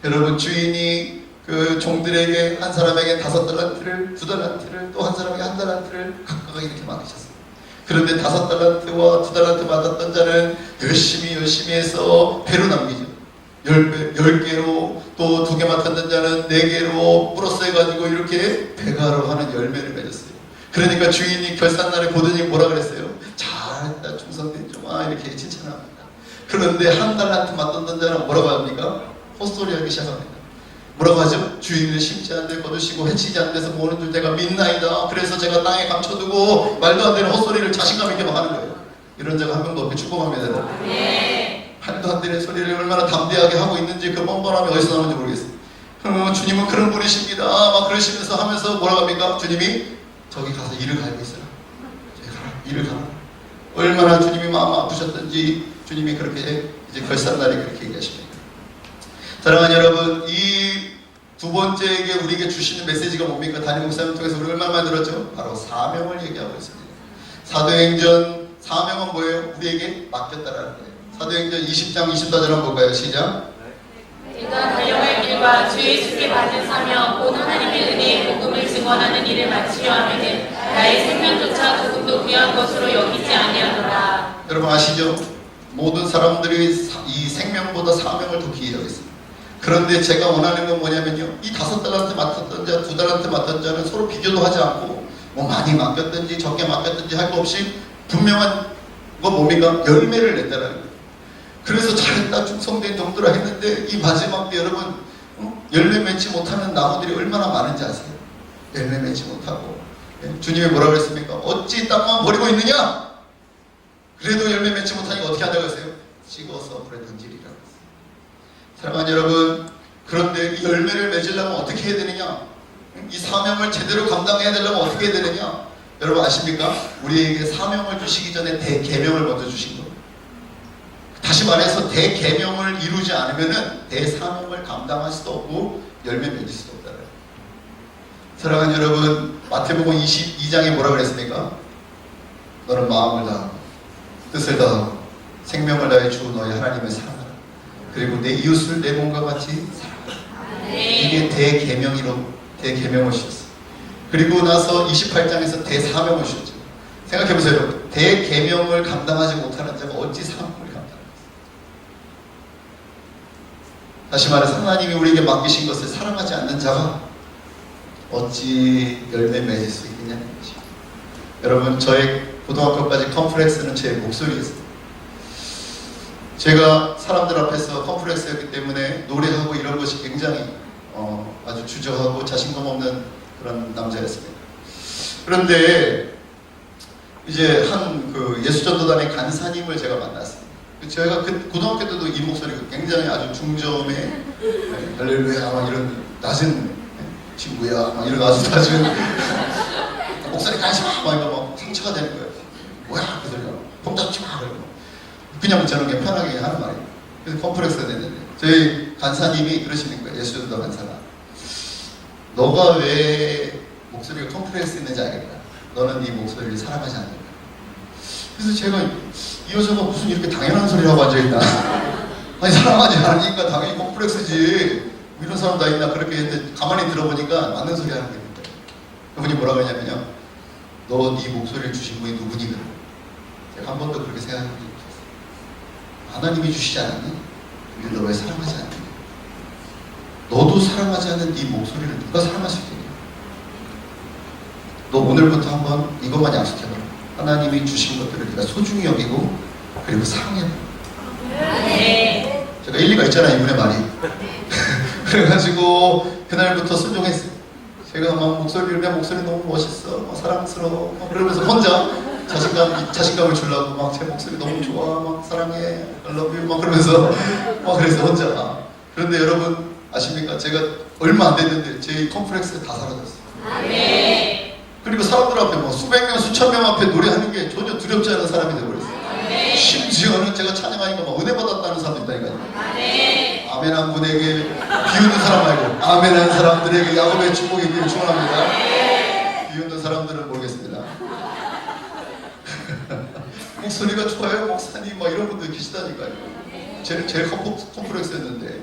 여러분, 주인이 그 종들에게 한 사람에게 5달란트를, 2달란트를, 또 한 사람에게 1달란트를 각각 이렇게 맡기셨어요. 그런데 5달란트와 2달란트 받았던 자는 열심히 해서 배로 남기죠. 10개로, 또 2개 맡았던 자는 4개로 플러스 해가지고 이렇게 배가로 하는 열매를 맺었어요. 그러니까 주인이 결산날에 보더니 뭐라 그랬어요? 잘했다, 충성된 종아, 이렇게 칭찬합니다. 그런데 1달란트 맡았던 자는 뭐라고 합니까? 헛소리하기 시작합니다. 뭐라고 하죠? 주인을 심지 않는 데 거두시고 해치지 않는 데서 모으는 줄 내가 믿나이다. 그래서 제가 땅에 감춰두고 말도 안 되는 헛소리를 자신감 있게 막 하는 거예요. 이런 자가 한 명도 없게 축복합니다. 말도 안 되는 소리를 얼마나 담대하게 하고 있는지 그 뻔뻔함이 어디서 나오는지 모르겠어요. 주님은 그런 분이십니다. 막 그러시면서 하면서 뭐라고 합니까? 주님이 저기 가서 일을 갈고 있어요. 저기 가라, 일을 가라. 얼마나 주님이 마음 아프셨던지 주님이 그렇게 이제 결산날에 그렇게 얘기하십니다. 사랑하는 여러분, 이 두 번째에게 우리에게 주시는 메시지가 뭡니까? 담임 목사님 통해서 우리 얼마나 들었죠? 바로 사명을 얘기하고 있습니다. 사도행전 사명은 뭐예요? 우리에게 맡겼다라는 거예요. 사도행전 20장 24절 한번 볼까요? 시작. 내가 달려갈 길과 주 예수께 받은 사명 곧 하나님의 은혜의 복음을 증언하는 일을 마치려 하면은 나의 생명조차 조금도 귀한 것으로 여기지 아니하노라. 여러분 아시죠? 모든 사람들이 이 생명보다 사명을 더 귀히 여겼습니다. 그런데 제가 원하는 건 뭐냐면요, 이 5달란트 맡았던 자, 2달란트 맡았던 자는 서로 비교도 하지 않고 뭐 많이 맡겼든지 적게 맡겼든지 할 거 없이 분명한 거 뭡니까? 열매를 냈다라는 거예요. 그래서 잘했다, 충성된 정도라 했는데 이 마지막 때 여러분 열매 맺지 못하는 나무들이 얼마나 많은지 아세요? 열매 맺지 못하고, 주님이 뭐라고 했습니까? 어찌 땅만 버리고 있느냐? 그래도 열매 맺지 못하니까 어떻게 한다고 했어요? 찍어서 불에 던지리라고 했어요. 사랑하는 여러분, 그런데 이 열매를 맺으려면 어떻게 해야 되느냐? 이 사명을 제대로 감당해야 되려면 어떻게 해야 되느냐? 여러분 아십니까? 우리에게 사명을 주시기 전에 대계명을 먼저 주신 거예요. 다시 말해서 대계명을 이루지 않으면 대사명을 감당할 수도 없고 열매 맺을 수도 없다. 사랑하는 여러분, 마태복음 22장에 뭐라 그랬습니까? 너는 마음을 다하고 뜻을 다하고 생명을 다해 주 너의 하나님을 사랑하라. 그리고 내 이웃을 내 몸과 같이 사랑하라. 이게 대계명을 주셨어요. 그리고 나서 28장에서 대사명을 주셨죠. 생각해보세요, 여러분. 대계명을 감당하지 못하는 자가 어찌 사명을 감당할까요? 다시 말해서 하나님이 우리에게 맡기신 것을 사랑하지 않는 자가 어찌 열매 맺을 수 있느냐는 것이죠. 여러분, 저의 고등학교까지 컴플렉스는 제 목소리였어요. 제가 사람들 앞에서 컴플렉스였기 때문에 노래하고 이런 것이 굉장히 아주 주저하고 자신감 없는 그런 남자였습니다. 그런데 이제 한 그 예수전도단의 간사님을 제가 만났습니다. 제가 그 고등학교 때도 이 목소리가 굉장히 아주 중저음의 할렐루야 막 이런 낮은 친구야 막 이런 아주 낮은 목소리 가지 마! 막 이거 막 상처가 되는 거예요. 뭐야 그 소리가 폼 잡지 마! 그러고 그냥 저는 그냥 편하게 하는 말이에요. 그래서 컴플렉스가 됐는데 저희 간사님이 그러시는 거예요. 예수전도 간사가 너가 왜 목소리가 컴플렉스 있는지 알겠다. 너는 네 목소리를 사랑하지 않는다. 그래서 제가 이 여자가 무슨 이렇게 당연한 소리를 하고 앉아있나. 아니 사랑하지 않으니까 당연히 컴플렉스지. 이런 사람 다 있나 그렇게 했는데 가만히 들어보니까 맞는 소리 하는 거예요. 그분이 뭐라고 했냐면요. 너 네 목소리를 주신 분이 누구니? 그래. 제가 한 번도 그렇게 생각한 적이 없었어요. 하나님이 주시지 않았니? 근데 너 왜 사랑하지 않니? 너도 사랑하지 않는 네 목소리를 누가 사랑할 수 있겠냐? 너 오늘부터 한번 이것만 약속해봐. 하나님이 주신 것들을 네가 소중히 여기고 그리고 사랑해봐. 네. 제가 일리가 있잖아요, 이분의 말이. 그래가지고 그날부터 순종했어요. 제가 막 내 목소리 너무 멋있어, 막 사랑스러워, 막 그러면서 혼자 자신감을 주려고 막 제 목소리 너무 좋아, 막 사랑해, I love you, 막 그러면서 막 그래서 혼자. 그런데 여러분 아십니까? 제가 얼마 안 됐는데 제 컴플렉스가 다 사라졌어요. 네. 그리고 사람들 앞에 뭐 수백 명, 수천 명 앞에 노래하는 게 전혀 두렵지 않은 사람이 되어버렸어요. 네. 심지어는 제가 찬양하니까 막 은혜 받았다는 사람도 있다니까요. 네. 아멘 한 분에게 비웃는 사람 말고 아멘 한 사람들에게 야곱의 축복이 있기를 축원합니다. 네. 비웃는 사람들은 모르겠습니다. 목소리가 좋아요 목사님 막 이런 분들 계시다니까요. 제일 컴플렉스였는데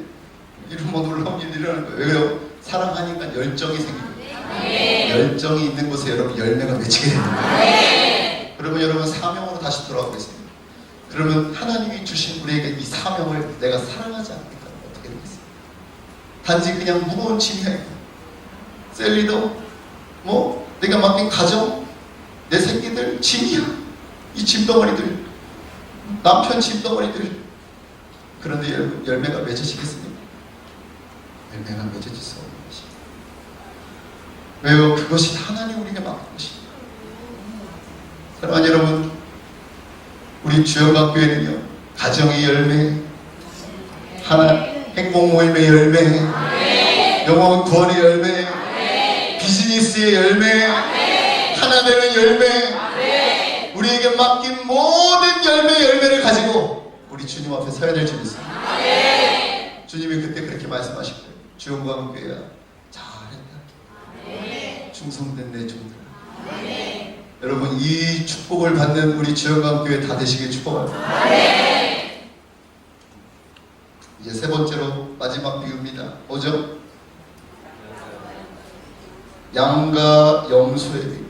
이런 뭐 놀라운 일이 일어나는 거예요. 왜 그래요? 사랑하니까 열정이 생깁니다. 네. 열정이 있는 곳에 여러분 열매가 맺히게 됩니다. 네. 그러면 여러분 사명으로 다시 돌아오겠습니다. 그러면 하나님이 주신 우리에게 이 사명을 내가 사랑하지 않으니까 어떻게 되겠어요? 단지 그냥 무거운 짐이 아니고 셀리더 뭐 내가 맡긴 가정 내 새끼들 짐이야. 이 짐덩어리들 남편 짐덩어리들 그런데 열매가 맺어지겠습니까? 열매가 맺어질 수 없는 것입니다. 왜요? 그것이 하나님 우리에게 맡긴 것입니다. 사랑하는 여러분, 우리 주영강교회는요 가정의 열매, 행복 모임의 열매, 영혼 구원의 열매, 비즈니스의 열매, 하나 되는 열매, 우리에게 맡긴 모든 열매를 가지고 우리 주님 앞에 서야 될 줄 믿습니다. 주님이 그때 그렇게 말씀하실 거예요. 주영강교회야 잘했다. 충성된 내 종들아. 여러분 이 축복을 받는 우리 주영강교회 다 되시길 축복합니다. 이제 세 번째로 마지막 비유입니다. 뭐죠? 양과 염소의 비유.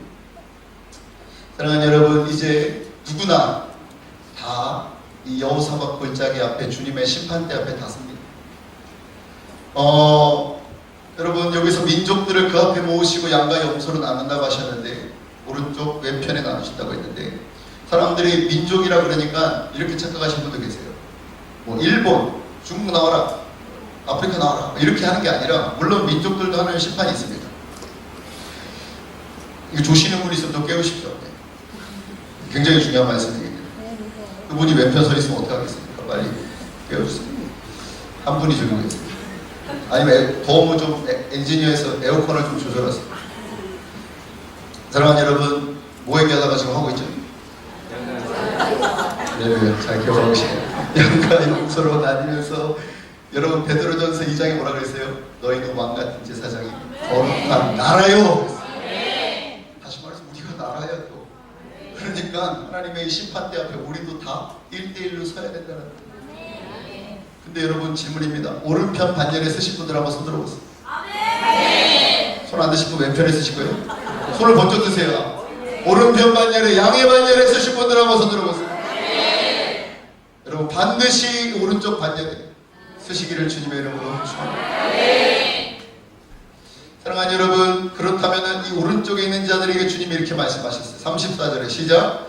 사랑하는 여러분, 이제 누구나 다 이 여호사밧 골짜기 앞에 주님의 심판대 앞에 다 섭니다. 여러분 여기서 민족들을 그 앞에 모으시고 양과 염소로 나눈다고 하셨는데 오른쪽 왼편에 나누신다고 했는데 사람들이 민족이라 그러니까 이렇게 착각하시는 분도 계세요. 뭐 일본, 중국 나와라, 아프리카 나와라 이렇게 하는 게 아니라 물론 민족들도 하는 심판이 있습니다. 이거 조시는 분이 있으면 또 깨우십시오. 굉장히 중요한 말씀이거든요. 그분이 왼편 서 있으면 어떡하겠습니까? 빨리 깨워주세요. 한 분이 저기 계세요. 아니면 도움을 좀 엔지니어에서 에어컨을 좀 조절하세요. 사랑하는 여러분, 뭐 얘기하다가 지금 하고 있죠? 네, 잘 기억하고 계시네요. 양과 염소로 나뉘면서 여러분 베드로전서 2장에 뭐라 그랬어요? 너희는 왕같은 제사장이 거룩한 나라요. 다시 말해서 우리가 나라야 또. 그러니까 하나님의 심판대 앞에 우리도 다 1대1로 서야 된다는 거예요. 근데 여러분 질문입니다. 오른편 반열에 쓰신 분들 한번 손 들어보세요. 손 안 드신 분 왼편에 쓰실 거예요? 손을 번쩍 드세요. 오른편 반열에 양의 반열에 쓰신 분들 한번 손 들어보세요. 여러분 반드시 오른쪽 반열에 쓰시기를 주님의 이름으로 축원합니다. 사랑하는 여러분, 그렇다면 이 오른쪽에 있는 자들에게 주님이 이렇게 말씀하셨어요. 34절에 시작.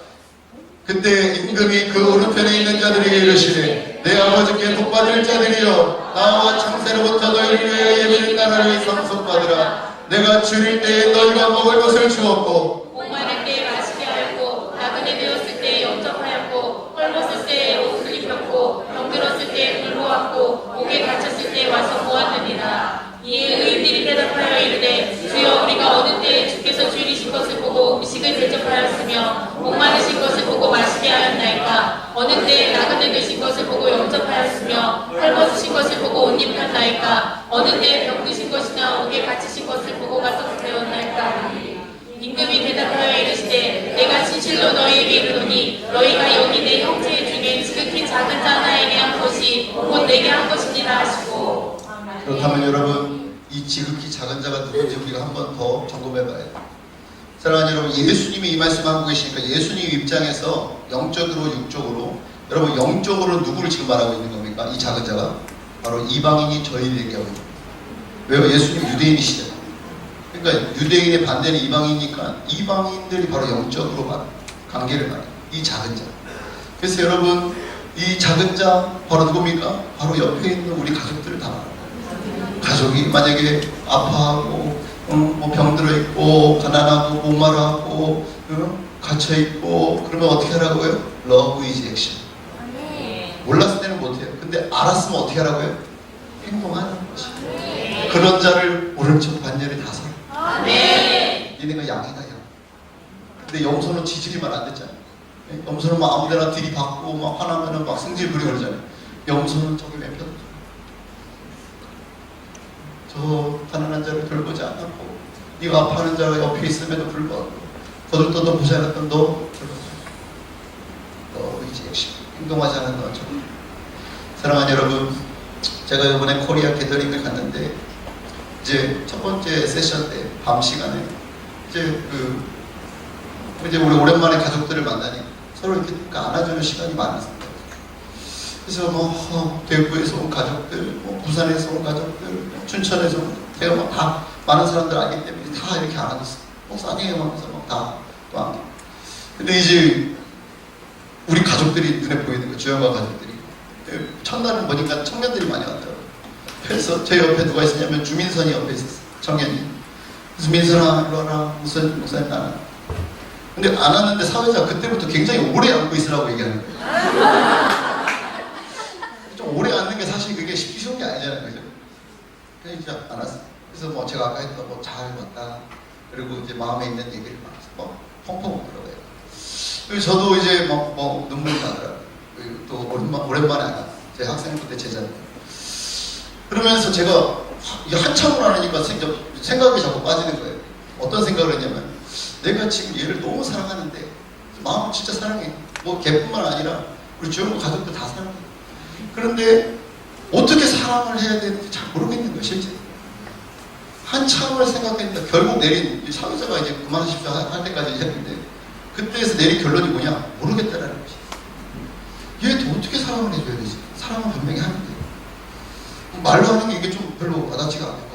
그때 임금이 그 오른편에 있는 자들에게 이르시되 내 아버지께 복받을 자들이여 나와 창세로부터 너희를 위하여 예비된 나라를 상속받으라. 내가 줄일 때에 너희가 먹을 것을 주었고 목마를 때에 마시게 하였고 나그네 되었을 때에 영접하였고 헐벗을 때에 옷을 입혔고 병들었을 때에 불보았고 옥에 갇혔을 때에 와서 보았느니라. 이에 의인들이 대답하여 이르되 주여 우리가 어느 때에 주께서 줄이신 것을 보고 음식을 대접하였으며 목마르신 것을 보고 마시게 하였나이까. 어느 때에 나그네 되신 것을 보고 영접하였으며 헐벗으신 것을 보고 옷 입혔나이까. 어느 때에 병드신 것이나 옥에 갇히신 것을 보고 가서 배웠나이까. 임금이 대답하여 이르시되 내가 진실로 너희에게 이르노니 너희가 여기 내 형제 중에 지극히 작은 자 하나에게 한 것이 곧 내게 한 것이니라 하시고. 그렇다면 여러분 이 지극히 작은 자가 누군지 우리가 한 번 더 점검해 봐야 돼요. 사랑하는 여러분, 예수님이 이 말씀하고 계시니까 예수님 입장에서 영적으로 육적으로 여러분 영적으로 누구를 지금 말하고 있는 겁니까? 이 작은 자가 바로 이방인이 저희를 얘기하고 있는 거예요. 왜요? 예수님 유대인이시잖아요. 그러니까 유대인의 반대는 이방인이니까 이방인들이 바로 영적으로 관계를 말해요. 이 작은 자. 그래서 여러분 이 작은 자 바로 누굽니까? 바로 옆에 있는 우리 가족들을 다 말합니다. 가족이 만약에 아파하고 뭐 병들어 있고 가난하고 목마르하고 갇혀 있고 그러면 어떻게 하라고요? Love is action. 몰랐을 때는 못해요. 근데 알았으면 어떻게 하라고요? 행동하는 것이. 그런 자를 오른쪽 반열에 다 서. 얘네가 양이다 양. 근데 염소는 지지리만 안 됐잖아요. 염소는 막 아무데나 들이받고 막 화나면은 막 승질 부리고 그러잖아요. 염소는 저기 왼편. 저 가난한 자를 돌보지 않았고 네가 아파하는 자가 옆에 있음에도 불구하고 거들떠도 보지 않았던 너 이제 역시 행동하지 않은 너 저는. 사랑하는 여러분, 제가 이번에 코리아 게더링을 갔는데 이제 첫 번째 세션 때 밤 시간에 이제 우리 오랜만에 가족들을 만나니 서로 이렇게 안아주는 시간이 많았습니다. 그래서 뭐 대구에서 온 가족들, 뭐 부산에서 온 가족들, 춘천에서 온 제가 뭐 다 많은 사람들 알기 때문에 다 이렇게 안아줬어요. 싸니에요 하면서 막 다 또 안겨. 근데 이제 우리 가족들이 눈에 보이는 거예요. 주영과 가족들이. 첫날은 보니까 청년들이 많이 왔더라고요. 그래서 제 옆에 누가 있었냐면 주민선이 옆에 있었어요. 청년이. 그래서 민선아 일로 와라. 목사님 나는. 근데 안 왔는데 사회자가 그때부터 굉장히 오래 안고 있으라고 얘기하는 거예요. 좀 오래 앉는 게 사실 그게 쉬운 게 아니잖아요. 그죠? 그래서 이제 안 왔어요. 그래서 뭐 제가 아까 했던 뭐 잘 왔다. 그리고 이제 마음에 있는 얘기를 막 펑펑 울더라고요. 그래서 저도 이제 뭐 눈물이 나더라고요. 또 오랜만에 안 왔어요. 제 학생 때 제자인데. 그러면서 제가 한참을 안 하니까 생각이 자꾸 빠지는 거예요. 어떤 생각을 했냐면 내가 지금 얘를 너무 사랑하는데 마음 진짜 사랑해. 뭐 걔뿐만 아니라 우리 주영구 가족들 다 사랑해. 그런데 어떻게 사랑을 해야 되는지 잘 모르겠는 거예요, 실제. 한참을 생각했는데 결국 내린 사회자가 이제 그만하십시오 할 때까지 했는데 그때에서 내린 결론이 뭐냐? 모르겠다라는 것이. 얘도 어떻게 사랑을 해줘야 되지? 사랑은 분명히 하는데 말로 하는 게 이게 좀 별로 와닿지가 않을까.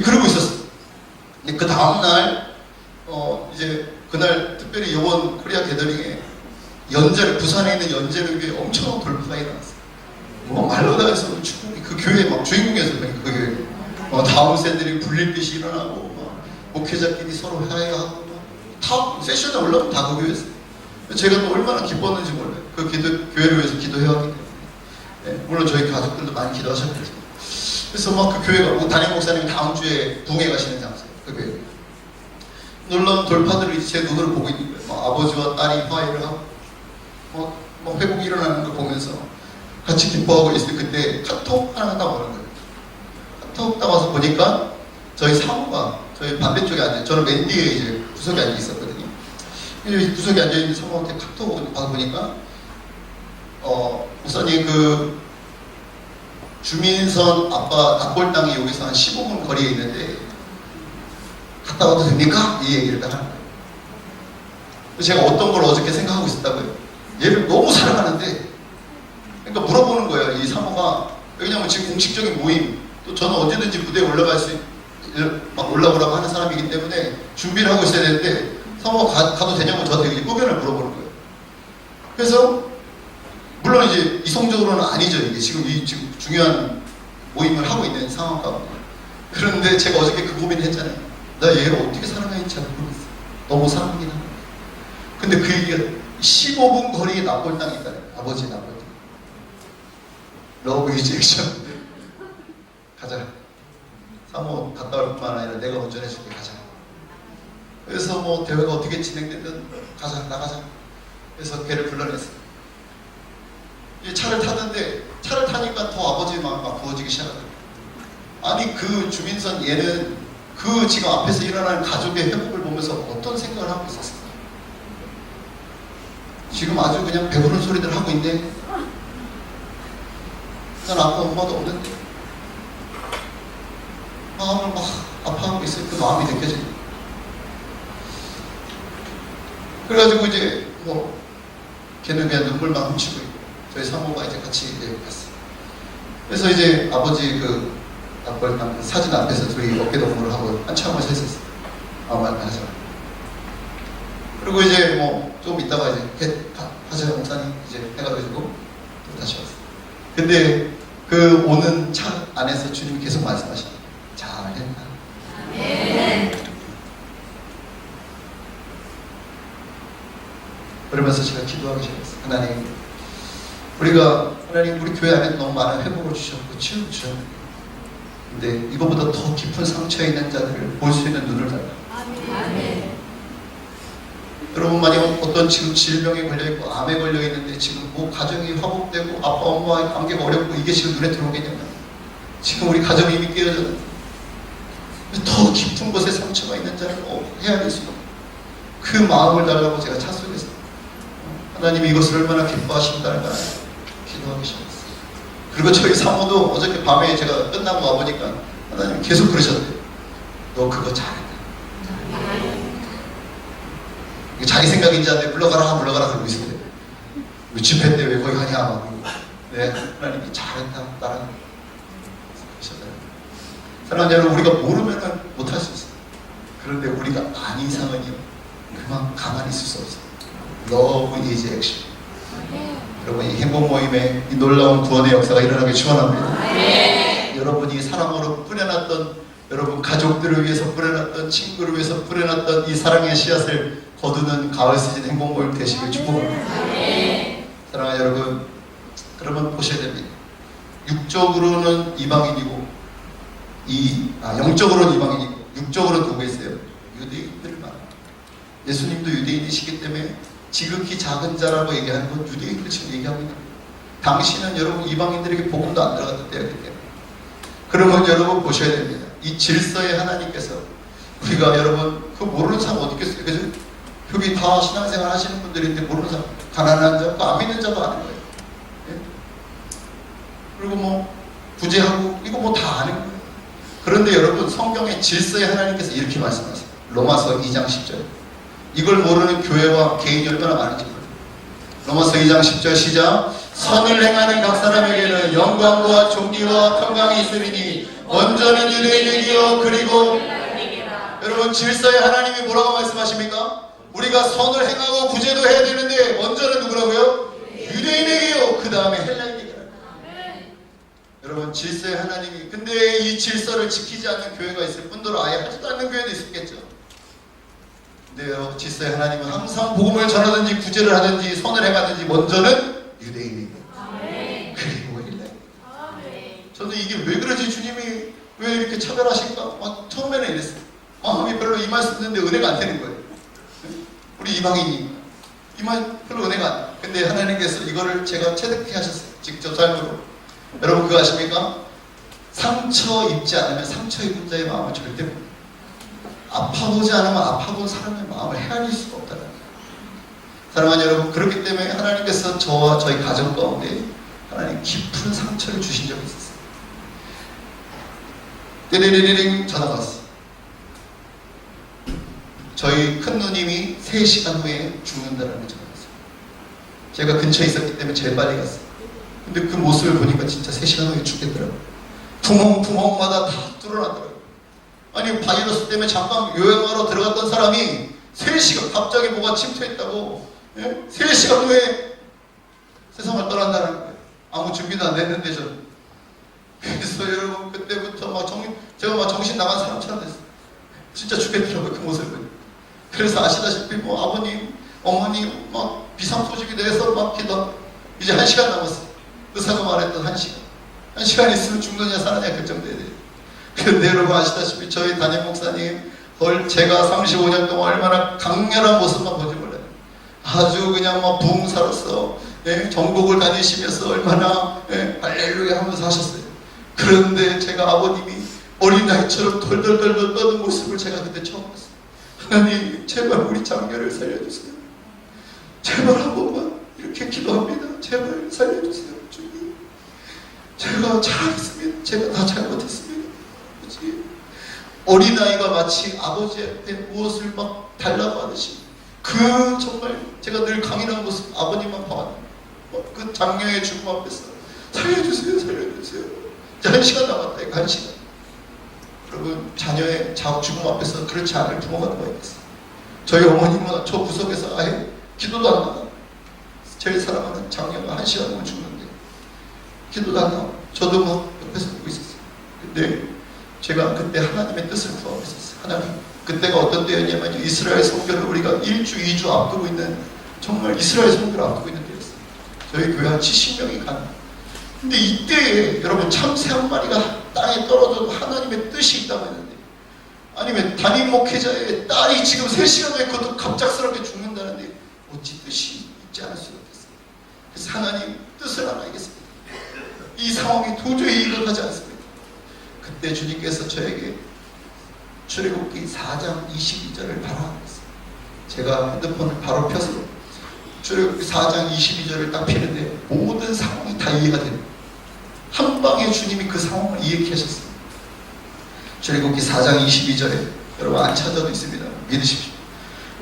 그러고 있었어. 근데 그 다음날 이제 그날 특별히 요번 코리아 게더링에 부산에 있는 연재력에 엄청 돌파가 일어났어요. 뭐 말로 다 해서 축복이 그 교회 막 주인공이었어요. 그 교회. 다음 세들이 불릴빛이 일어나고 막 목회자끼리 서로 화해하고 다 세션에 올라오면 다 그 교회였어요. 제가 또 얼마나 기뻤는지 몰라요. 그 교회를 위해서 기도해왔기 때문에. 네, 물론 저희 가족들도 많이 기도하셨겠죠. 그래서 막 그 교회가 담임 목사님이 다음 주에 부흥회 가시는 장소예요. 그 교회. 놀라운 돌파들을 제 눈으로 보고 있는 거예요. 막 아버지와 딸이 화해를 하고 막 회복이 일어나는 걸 보면서 같이 기뻐하고 있을 때 그때 카톡 하나가 딱 오는 거예요. 카톡 딱 와서 보니까 저희 사모가 저희 반대쪽에 앉아, 저는 맨 뒤에 이제 구석에 앉아 있었거든요. 구석에 앉아 있는 사모한테 카톡 와서 보니까 목사님 그 주민선 아빠 납골 땅이 여기서 한 15분 거리에 있는데 갔다 와도 됩니까? 이 얘기를 딱 하는 거예요. 제가 어떤 걸 어저께 생각하고 있었다고요. 얘를 너무 사랑하는데, 그러니까 물어보는 거예요. 이 사모가. 왜냐면 지금 공식적인 모임, 또 저는 언제든지 무대에 올라갈 수, 막 올라오라고 하는 사람이기 때문에 준비를 하고 있어야 되는데, 사모가 가도 되냐고 저한테 의견을 물어보는 거예요. 그래서, 물론 이제 이성적으로는 아니죠. 이게 지금 지금 중요한 모임을 하고 있는 상황 가운데. 그런데 제가 어저께 그 고민을 했잖아요. 나 얘를 어떻게 사랑해야 할지 잘 모르겠어. 너무 사랑하긴 하는데. 근데 그 얘기가 15분 거리에 납골 땅이 있다는 거예요. 아버지 납골 땅. 러브 이즈 액션. 가자. 사모 갔다 올 뿐만 아니라 내가 운전해줄게. 가자. 그래서 뭐 대회가 어떻게 진행되든 가자. 나가자. 그래서 걔를 불러냈어요. 차를 탔는데 차를 타니까 더 아버지의 마음이 막 부어지기 시작하더라고요. 아니 그 주민선 얘는 그 지금 앞에서 일어나는 가족의 회복을 보면서 어떤 생각을 하고 있었을까? 지금 아주 그냥 배부른 소리들 하고 있네. 난 아빠 엄마도 없는데 마음을 막 아파하고 있어요. 그 마음이 느껴져요. 그래가지고 이제 뭐 걔는 그냥 눈물만 훔치고 있고 저희 사모가 이제 같이 이제 갔어요. 그래서 이제 아버지 그 납골 사진 앞에서 둘이 어깨동무를 하고 한참을 서 있었어요. 아무 말 하지 말고. 그리고 이제 뭐 좀 있다가 이제 하세요 목사님 이제 해가지고 또 다시 왔어요. 근데 그 오는 차 안에서 주님이 계속 말씀하시네요. 잘했다. 그러면서 제가 기도하기 시작했어요. 하나님 우리 교회 안에 너무 많은 회복을 주셨고 치유를 주셨는데 근데 이거보다 더 깊은 상처에 있는 자들을 볼 수 있는 눈을 달라. 아멘. 여러분 만약 어떤 지금 질병에 걸려있고 암에 걸려있는데 지금 뭐 가정이 화목되고 아빠 엄마와의 관계가 어렵고 이게 지금 눈에 들어오겠냐면 지금 우리 가정이 이미 깨어졌는데 더 깊은 곳에 상처가 있는 자를 헤아릴 수가 없고 그 마음을 달라고 제가 차 속에서 하나님이 이것을 얼마나 기뻐하신다는 걸 기도하기 시작했어요. 그리고 저희 사모도 어저께 밤에 제가 끝나고 와보니까 하나님 계속 그러셨대요. 너 그거 잘했다. 자기 생각인지 않는데 물러가라 그러고 있어요. 집회 때 왜 거기 가냐 막. 네, 하나님이 잘했다 나랑 그러셨어요. 사랑하는 여러분 우리가 모르면 못할 수 있어요. 그런데 우리가 아는 이상은요 그만 가만히 있을 수 없어요. Love is action. 여러분 이 행복 모임에 이 놀라운 구원의 역사가 일어나길 축원합니다. 여러분이 사랑으로 뿌려놨던 여러분 가족들을 위해서 뿌려놨던 친구를 위해서 뿌려놨던 이 사랑의 씨앗을 거두는 가을 시즌 행복 모임 되시길 축복합니다. 사랑하는 여러분 보셔야 됩니다. 육적으로는 이방인이고 영적으로는 이방인이고 육적으로는 누구 있어요? 유대인들을 말합니다. 예수님도 유대인이시기 때문에 지극히 작은 자라고 얘기하는 건 유대인들 지금 얘기하고 있는 거예요. 당신은 여러분 이방인들에게 복음도 안 들어갔던 때였기 때문에 그러면 여러분 보셔야 됩니다. 이 질서의 하나님께서 우리가 여러분 그 모르는 사람 어디 있겠어요? 그죠? 여기 다 신앙생활 하시는 분들인데 모르는 사람 가난한 자, 안 믿는 자도 아는 거예요. 예? 그리고 뭐 부재하고 이거 뭐 다 아는 거예요. 그런데 여러분 성경의 질서의 하나님께서 이렇게 말씀하세요. 로마서 2장 10절 이걸 모르는 교회와 개인이 얼마나 많은지 몰라요. 로마서 2장 10절 시작 선을 행하는 각 사람에게는 영광과 존귀와 평강이 있으리니 먼저는 유대인에게요 그리고 여러분 질서에 하나님이 뭐라고 말씀하십니까? 우리가 선을 행하고 구제도 해야 되는데 먼저는 누구라고요? 유대인에게요 그 다음에 헬라인에게. 여러분 질서에 하나님이 근데 이 질서를 지키지 않는 교회가 있을 뿐더러 아예 하지도 않는 교회도 있었겠죠. 근데요 질서에 하나님은 항상 복음을 전하든지 구제를 하든지 선을 행하든지 먼저는 유대인에게 그리고 헬라인. 저는 이게 왜 그러지 주님이 왜 이렇게 차별하실까? 막 처음에는 이랬어요. 마음이 별로 이 말씀 듣는데 은혜가 안 되는 거예요. 우리 이방인이 이 말 별로 은혜가 안 돼요. 근데 하나님께서 이거를 제가 체득해 하셨어요. 직접 삶으로. 여러분 그거 아십니까? 상처 입지 않으면 상처 입은 자의 마음을 절대 못. 아파보지 않으면 아파본 사람의 마음을 헤아릴 수가 없다는 거예요. 사랑하는 여러분, 그렇기 때문에 하나님께서 저와 저희 가정 가운데 하나님 깊은 상처를 주신 적이 있었어요. 띠리리리링 전화가 왔어요. 저희 큰 누님이 3시간 후에 죽는다는 전화가 왔어요. 제가 근처에 있었기 때문에 제일 빨리 갔어요. 근데 그 모습을 보니까 진짜 3시간 후에 죽겠더라고요. 구멍마다 다 뚫어놨더라고요. 아니 바이러스 때문에 잠깐 요양하러 들어갔던 사람이 3시간 갑자기 뭐가 침투했다고 3시간 후에 세상을 떠난다는 거예요. 아무 준비도 안 됐는데 저는. 그래서 여러분 그때부터 제가 막 정신 나간 사람처럼 됐어요. 진짜 죽겠더라고요 그 모습을 보니까. 그래서 아시다시피 뭐 아버님 어머님 막 비상소식이 돼서 막 기도. 이제 1시간 남았어요. 의사가 말했던 1시간. 1시간 있으면 죽느냐 사느냐 결정돼야 돼요. 그런데 여러분 아시다시피 저희 담임 목사님 제가 35년 동안 얼마나 강렬한 모습만 보지 몰라요. 아주 그냥 막 부흥사로서 전국을 다니시면서 얼마나 할렐루야 하면서 하셨어요. 그런데 제가 아버님이 어린 나이처럼 덜덜덜 떠는 모습을 제가 그때 처음 봤어요. 하나님 제발 우리 장녀를 살려주세요. 제발 한 번만 이렇게 기도합니다. 제발 살려주세요. 주님. 제가 잘하겠습니다. 제가 다 잘못했습니다. 그치? 어린아이가 마치 아버지 앞에 무엇을 막 달라고 하듯이 정말 제가 늘 강인한 모습 아버님만 봐왔는데 그 장녀의 죽음 앞에서 살려주세요. 살려주세요. 이제 1시간 남았다. 1시간. 여러분 자녀의 죽음 앞에서 그렇지 않을 부모가 누가 있겠어요. 저희 어머님은 저 구석에서 아예 기도도 안 하고 제일 사랑하는 장녀가 1시간 후면 죽는데 기도도 안 하고 저도 막 옆에서 보고 있었어요. 근데 제가 그때 하나님의 뜻을 구하고 있었어요. 하나님 그때가 어떤 때였냐면 이스라엘 선교를 우리가 1주 2주 앞두고 있는 정말 이스라엘 선교를 앞두고 있는 때였어요. 저희 교회 한 70명이 가는. 근데 이때에 여러분 참새 한 마리가 땅에 떨어져도 하나님의 뜻이 있다고 했는데 아니면 담임 목회자의 딸이 지금 3시간 후에 그것도 갑작스럽게 죽는다는데 어찌 뜻이 있지 않을 수가 없겠어요. 그래서 하나님 뜻을 안 알겠습니다. 이 상황이 도저히 이해가지 않습니다. 그때 주님께서 저에게 출애굽기 4장 22절을 바로 하셨어요. 제가 핸드폰을 바로 펴서 출애굽기 4장 22절을 딱 피는데 모든 상황이 다 이해가 됩니다. 한 방에 주님이 그 상황을 이해케 하셨어요. 출애굽기 4장 22절에 여러분 안 찾아도 있습니다. 믿으십시오.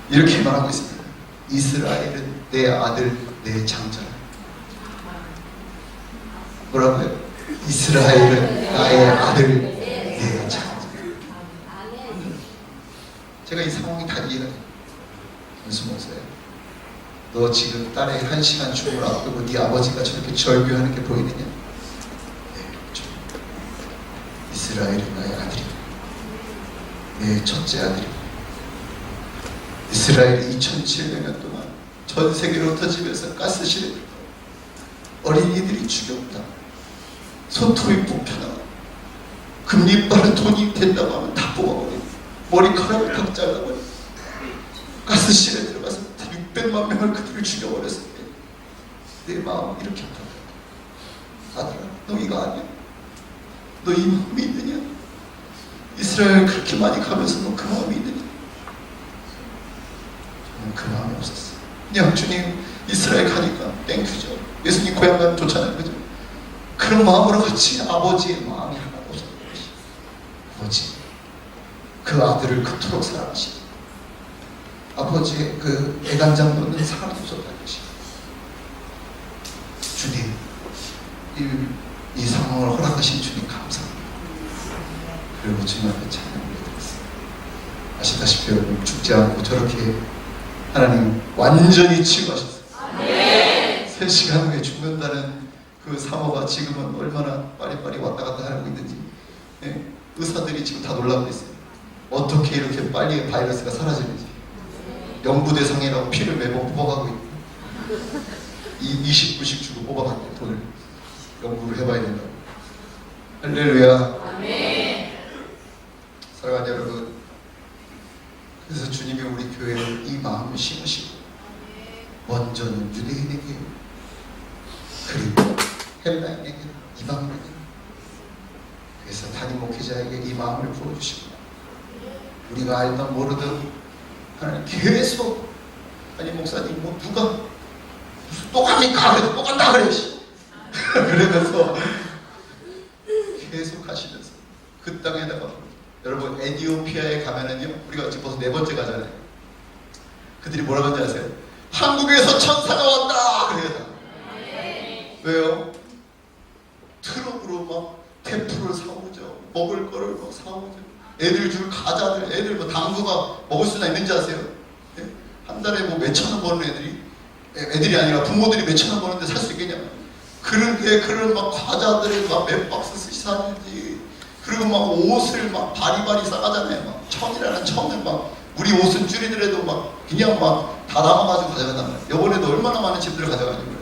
이렇게 말하고 있습니다. 이스라엘은 내 아들 내 장자라. 뭐라고요? 이스라엘은 나의 아들 내 장자. 제가 이 상황이 다 이해가 돼요. 무슨 목사야? 너 지금 딸의 1시간 죽음을 앞두고 네 아버지가 저렇게 절규하는 게 보이느냐? 네, 이스라엘은 나의 아들이다. 내 첫째 아들이다. 이스라엘이 2700년 동안 전 세계로 흩어지면서 가스실에 들어가 어린이들이 죽였다. 손톱이 뽑혀나가. 금리빨은 돈이 된다고 하면 다 뽑아버리고 머리카락을 다 잘라버리고 가스실에 들어가서 600만 명을 그들을 죽여버렸을 때 내 마음은 이렇게 아팠다. 아들아, 너 이거 아니야? 너 이 마음이 있느냐? 이스라엘 그렇게 많이 가면서 너 그 마음이 있느냐? 저는 그 마음이 없었어. 그냥 주님 이스라엘 가니까 땡큐죠. 예수님 고향 가면 좋잖아요. 그죠? 그런 마음으로 같이 아버지의 마음이 하나도 없었던 것이 아버지 그 아들을 그토록 사랑하시고 아버지의 그 애간장 놓는 사랑이 없었다는 것이 주님 이 상황을 허락하신 주님 감사합니다. 그리고 주님 앞에 찬양 올려드렸습니다. 아시다시피 여러분, 죽지 않고 저렇게 하나님 완전히 치유하셨어요. 3시간 후에 죽는다는 그 사모가 지금은 얼마나 빠리빠리 왔다 갔다 하고 있는지, 예? 의사들이 지금 다 놀라고 있어요. 어떻게 이렇게 빨리 바이러스가 사라지는지. 영부대상이라고 피를 매번 뽑아가고 있고, 20불씩 주고 뽑아간대요. 돈을 연구를 해봐야 된다고. 할렐루야. 사랑하는 여러분, 그래서 주님이 우리 교회에 이 마음을 심으시고, 먼저는 유대인에게, 그리고 헬라인에게, 이방인에게, 그래서 담임 목회자에게 이 마음을 부어주시고, 우리가 알던 모르던 하나님 계속, 아니 목사님 뭐 누가 무슨 또 갑니까? 그래도 또 간다 그래. 그러면서 계속 하시면서 그 땅에다가, 여러분 에티오피아에 가면은요, 우리가 지금 벌써 4번째 가잖아요. 그들이 뭐라고 하는지 아세요? 한국에서 천사가 왔다 그래요. 왜요? 트럭으로 막 테프를 사오죠. 먹을 거를 막 사오죠. 애들 줄 과자들, 애들 뭐 당구가 먹을 수나 있는지 아세요? 예? 한 달에 뭐 몇천 원 버는 애들이 아니라 부모들이 몇천 원 버는데 살 수 있겠냐? 그런데 그런 막 과자들을 막 몇 박스씩 사는지, 그리고 막 옷을 막 바리바리 싸가잖아요. 막 천이라는 천을 막, 우리 옷은 줄이더라도 막 그냥 막 다 담아가지고 가져간단 말이에요. 이번에도 얼마나 많은 집들을 가져가지고.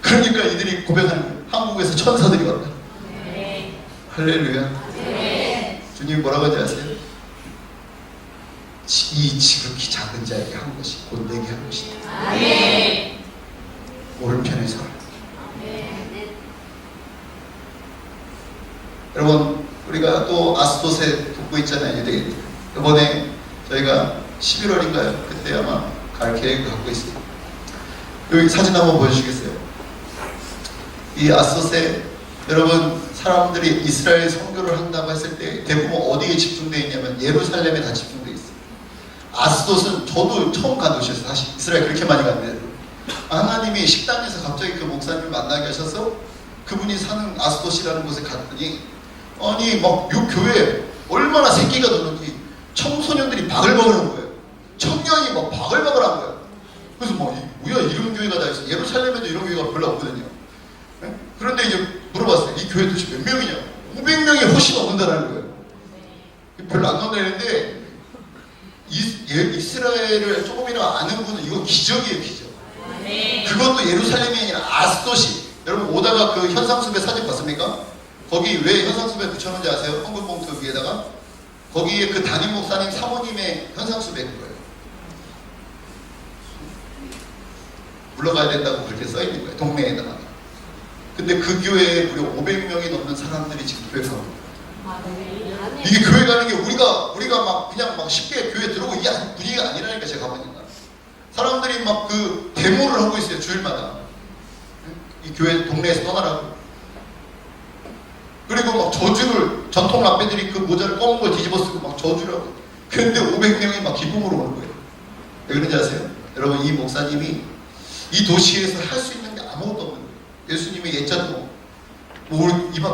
그러니까 이들이 고백하는 거예요. 한국에서 천사들이 왔다. 할렐루야. 주님 뭐라고 하지 아세요? 이 지극히 작은 자에게 한 것이 곧 내게 한 것이다. 오른편에 서라. 여러분, 우리가 또 아스도세 돕고 있잖아요. 유대인들. 이번에 저희가 11월인가요? 그때 아마 갈 계획을 갖고 있어요. 여기 사진 한번 보여주시겠어요? 이 아스도세, 여러분, 사람들이 이스라엘 선교를 한다고 했을 때 대부분 어디에 집중되어 있냐면 예루살렘에 다 집중되어 있어요. 아스돗은 저도 처음 간 곳이었어요. 사실 이스라엘 그렇게 많이 갔는데, 하나님이 식당에서 갑자기 그 목사님을 만나게 하셔서 그분이 사는 아스돗이라는 곳에 갔더니, 아니 막 요 교회에 얼마나 새끼가 드는지 청소년들이 바글바글한 거예요. 청년이 막 바글바글한 거예요. 그래서 뭐 뭐야, 이런 교회가 다 있어. 예루살렘에도 이런 교회가 별로 없거든요. 네? 그런데 이제 물어봤어요. 이 교회 도대체 몇 명이냐? 500명이 훨씬 넘는다는 거예요. 별로 안 넘는다는데, 이스라엘을 조금이라도 아는 분은 이건 기적이에요, 기적. 그것도 예루살렘이 아니라 아스돗이. 여러분 오다가 그 현상수배 사진 봤습니까? 거기 왜 현상수배 붙여놓은지 아세요? 헌금 봉투 위에다가 거기에 그 담임 목사님 사모님의 현상수배인 거예요. 물러가야 된다고 그렇게 써있는 거예요, 동네에다가. 근데 그 교회에 무려 500명이 넘는 사람들이 지금 교회 가고 있어요. 이게 교회 가는 게 우리가 막 그냥 막 쉽게 교회 들어오고 이 분위기가 아니라니까. 제가 가보니까 사람들이 막 그 데모를 하고 있어요, 주일마다. 이 교회 동네에서 떠나라고. 그리고 막 저주를, 전통 라떼들이 그 모자를 검은 걸 뒤집어 쓰고 막 저주를 하고. 근데 500명이 막 기쁨으로 오는 거예요. 왜 그런지 아세요? 여러분, 이 목사님이 이 도시에서 할 수 있는 게 아무것도 없는 거예요. 예수님의 예자도 뭐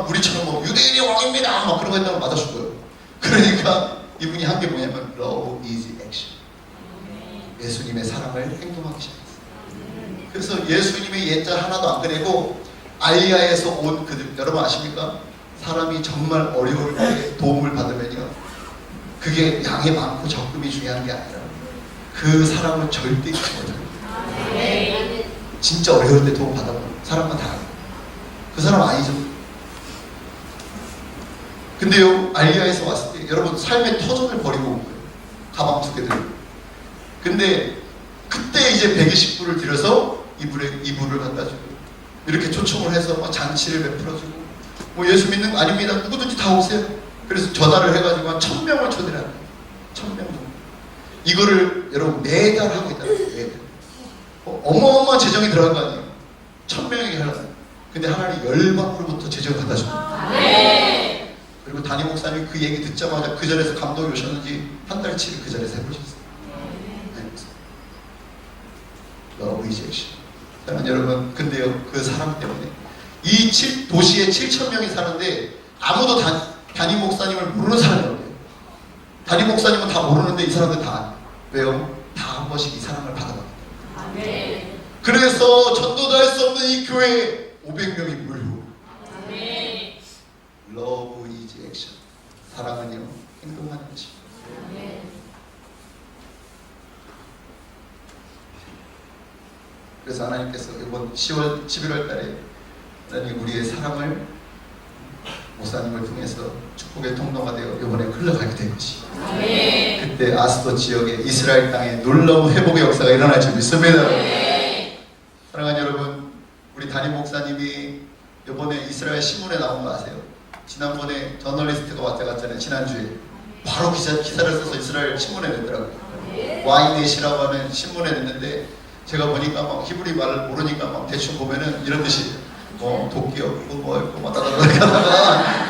우리처럼 뭐 유대인이 왕입니다 막 그런 거 했다고 맞아줄 거예요. 그러니까 이분이 한 게 뭐냐면 Love is action. 예수님의 사랑을 행동하기 시작했어요. 그래서 예수님의 예자 하나도 안 그리고 알리아에서 온 그들, 여러분 아십니까? 사람이 정말 어려울 때 도움을 받으면요, 그게 양이 많고 적금이 중요한 게 아니라 그 사람을 절대 잊지 못해요. 진짜 어려울 때 도움 받아보면 사람만 다 알아요. 그 사람 아니죠. 근데요, 알리아에서 왔을 때 여러분 삶의 터전을 버리고 온 거예요. 가방 2개 들고. 근데 그때 이제 120불을 들여서 이불을 갖다 주고 이렇게 초청을 해서 막 잔치를 베풀어주고, 뭐 예수 믿는 거 아닙니다, 누구든지 다 오세요. 그래서 전화를 해가지고 한 1000명을 초대를 합니다. 1000명 정도. 이거를 여러분 매달 하고 있다는 거예요. 매달. 어마어마한 재정이 들어간 거 아니에요. 1000명에게 하려고. 근데 하나님 열방으로부터 재정을 갖다 줍니다. 그리고 담임 목사님이 그 얘기 듣자마자 그 자리에서 감동이 오셨는지 한 달치를 그 자리에서 해보셨어요. 러브 이즈 액션. 여러분, 근데요, 그 사람 때문에 이 도시에 7,000명이 사는데 아무도 담임 목사님을 모르는 사람이 없대요. 담임 목사님은 다 모르는데 이 사람들 다 왜요? 다 한 번씩 이 사랑을 받아갑니다. 아멘. 그래서 전도도 할 수 없는 이 교회에 500명이 몰려. 아멘. Love is action. 사랑은요, 행동하는 것입니다. 아멘. 그래서 하나님께서 이번 10월, 11월 달에 하나님 우리의 사랑을 목사님을 통해서 축복의 통로가 되어 이번에 흘러가게 된 것이. 아멘. 그때 아스도 지역에 이스라엘 땅에 놀라운 회복의 역사가 일어날 줄 믿습니다. 사랑하는 여러분, 우리 담임 목사님이 이번에 이스라엘 신문에 나온 거 아세요? 지난번에 저널리스트가 왔다 갔잖아요. 지난주에 바로 기사를 써서 이스라엘 신문에 냈더라고요. 와이넷이라고 하는 신문에 냈는데 제가 보니까 막 히브리 말을 모르니까 막 대충 보면은 이런 뜻이 뭐 도끼 없고 뭐 없고 막 따다다다다가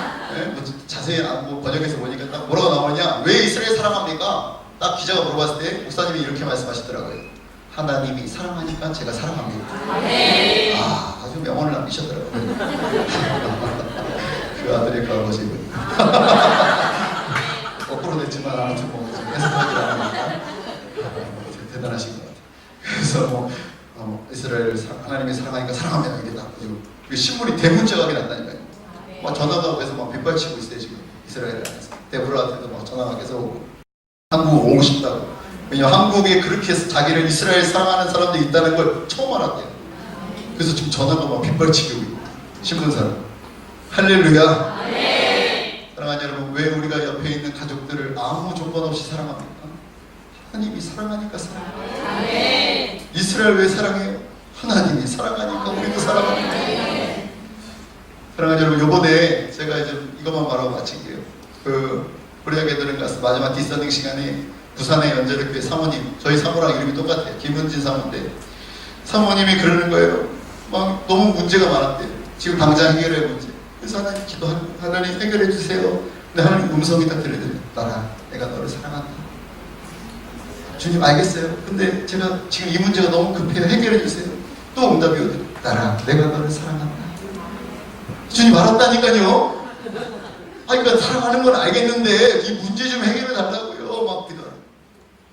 뭐 자세히 뭐 번역해서 보니까 딱 뭐라고 나오냐, 왜 이스라엘 사랑합니까? 딱 기자가 물어봤을 때 목사님이 이렇게 말씀하시더라고요. 하나님이 사랑하니까 제가 사랑합니다. 아, 아주 명언을 남기셨더라고요. 그 아들의 그 아버지 거꾸로 됐지만 아무튼 뭐 해석하기 나니까 대단하신 것 같아요. 그래서 이스라엘 하나님이 사랑하니까 사랑합니다. 이게 딱 그 신문이 대문짝하게 났다니까요. 막 전화가 오면서 막 빗발치고 있어요 지금 이스라엘 안에서. 데브라한테도 막 전화가 계속 오고 한국 오고 싶다고. 왜냐면 한국에 그렇게 자기를 이스라엘 사랑하는 사람들이 있다는 걸 처음 알았대요. 그래서 지금 전화가 막 빗발치고 있고 신문사로. 할렐루야. 사랑하는 여러분, 왜 우리가 옆에 있는 가족들을 아무 조건 없이 사랑합니까? 하나님이 사랑하니까 사랑해요. 이스라엘 왜 사랑해요? 하나님이 사랑하니까 우리도 사랑합니다. 사랑하는 여러분, 요번에 제가 이제 이것만 말하고 마칠게요. 그 코리아게더링 가서 마지막 디서닝 시간에 부산의 연재대교회 사모님, 저희 사모랑 이름이 똑같아요. 김은진 사모인데 사모님이 그러는 거예요. 막 너무 문제가 많았대요. 지금 당장 해결해야 문제. 그래서 하나님 기도하는, 하나님 해결해 주세요. 근데 하나님 음성이 딱 들리더니 나라, 내가 너를 사랑한다. 주님 알겠어요. 근데 제가 지금 이 문제가 너무 급해요. 해결해 주세요. 또 응답이 오더니 나라, 내가 너를 사랑한다. 주님 알았다니까요. 그러니까 사랑하는 건 알겠는데 이 문제 좀 해결해 달라고요. 막 기도하고.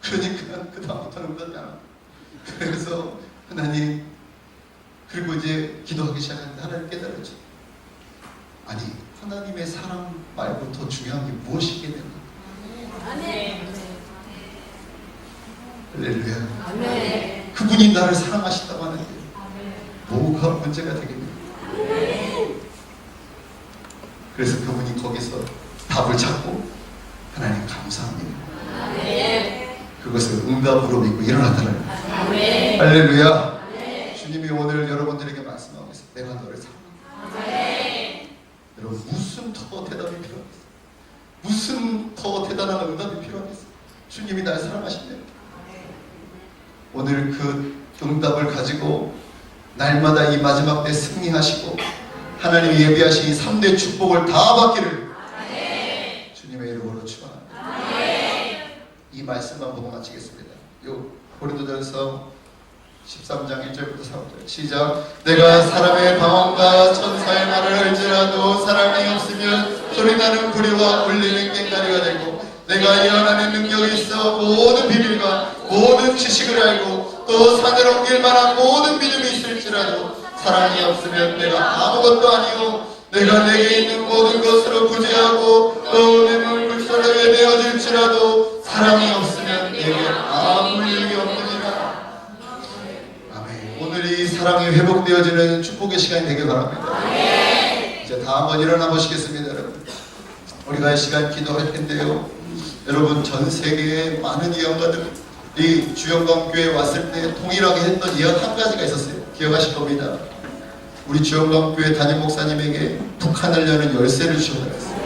그러니까 그 다음부터는 응답이 안 와요. 그래서 하나님, 그리고 이제 기도하기 시작하는데 하나님 깨달았죠. 아니, 하나님의 사랑 말고 더 중요한 게 무엇이겠는가? 할렐루야. 그분이 나를 사랑하신다고 하는데 뭐가 문제가 되겠냐? 그래서 그분이 거기서 답을 찾고 하나님 감사합니다. 그것을 응답으로 믿고 일어나더라고요. 할렐루야. 주님이 오늘 여러분들에게 말씀하고 있어요. 내가 너를 사랑한다. 여러분, 무슨 더 대답이 필요하겠어요? 무슨 더 대단한 응답이 필요하겠어요? 주님이 날 사랑하신대요. 오늘 그 응답을 가지고 날마다 이 마지막 때 승리하시고 하나님이 예비하신 이 3대 축복을 다 받기를 주님의 이름으로 축원합니다. 이 말씀만 보고 마치겠습니다. 요 고린도전서 13장 1절부터 3절 시작. 내가 사람의 방언과 천사의 말을 알지라도 사랑이 없으면 소리나는 구리와 울리는 꽹과리가 되고 내가 예언하는 능력이 있어 모든 비밀과 모든 지식을 알고 또 산을 옮길 만한 모든 믿음이 있을지라도 사랑이 없으면 내가 아무것도 아니요 내가 내게 있는 모든 것으로 구제하고 또 내 몸을 불쌍하게 되어질지라도 사랑이 없으면 내게 아무 일이 없느니라. 아멘. 오늘 이 사랑이 회복되어지는 축복의 시간이 되길 바랍니다. 이제 다 한번 일어나 보시겠습니다. 여러분, 우리가 이 시간 기도할 텐데요, 여러분, 전 세계의 많은 예언가들이 주영광교회에 왔을 때 동일하게 했던 예언 한 가지가 있었어요. 기억하실 겁니다. 우리 주영광교회 담임 목사님에게 북한을 여는 열쇠를 주셨다고 했어요.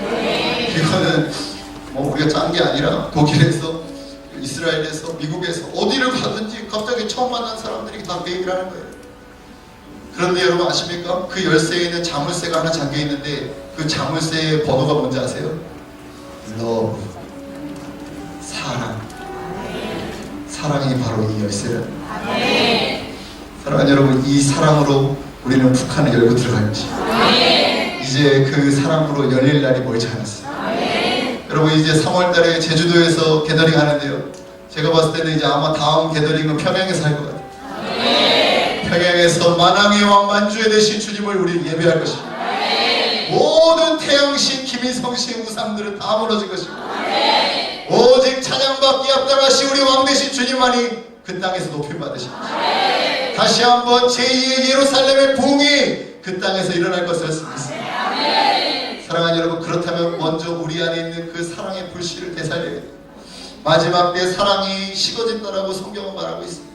이거는 뭐 우리가 짠 게 아니라 독일에서, 이스라엘에서, 미국에서 어디를 가든지 갑자기 처음 만난 사람들이 다 그 얘기를 하는 거예요. 그런데 여러분 아십니까? 그 열쇠에는 자물쇠가 하나 잠겨 있는데 그 자물쇠의 번호가 뭔지 아세요? Love. 사랑. 사랑이 바로 이 열쇠를. 사랑하는 여러분, 이 사랑으로 우리는 북한을 열고 들어갈 것입니다. 이제 그 사랑으로 열릴 날이 멀지 않았어요. 여러분 이제 3월달에 제주도에서 게더링 하는데요. 제가 봤을 때는 이제 아마 다음 게더링은 평양에서 할 것 같아요. 평양에서 만왕의 왕 만주의 대신 주님을 우리 예배할 것입니다. 모든 태양신, 김일성신 우상들은 다 무너질 것입니다. 오직 찬양받기 합당하신 우리 왕 대신 주님만이 그 땅에서 높임 받으십니다. 다시 한번 제2의 예루살렘의 부흥이 그 땅에서 일어날 것을 믿습니다. 사랑하는 여러분, 그렇다면 먼저 우리 안에 있는 그 사랑의 불씨를 되살려야 돼요. 마지막 때 사랑이 식어진다라고 성경은 말하고 있습니다.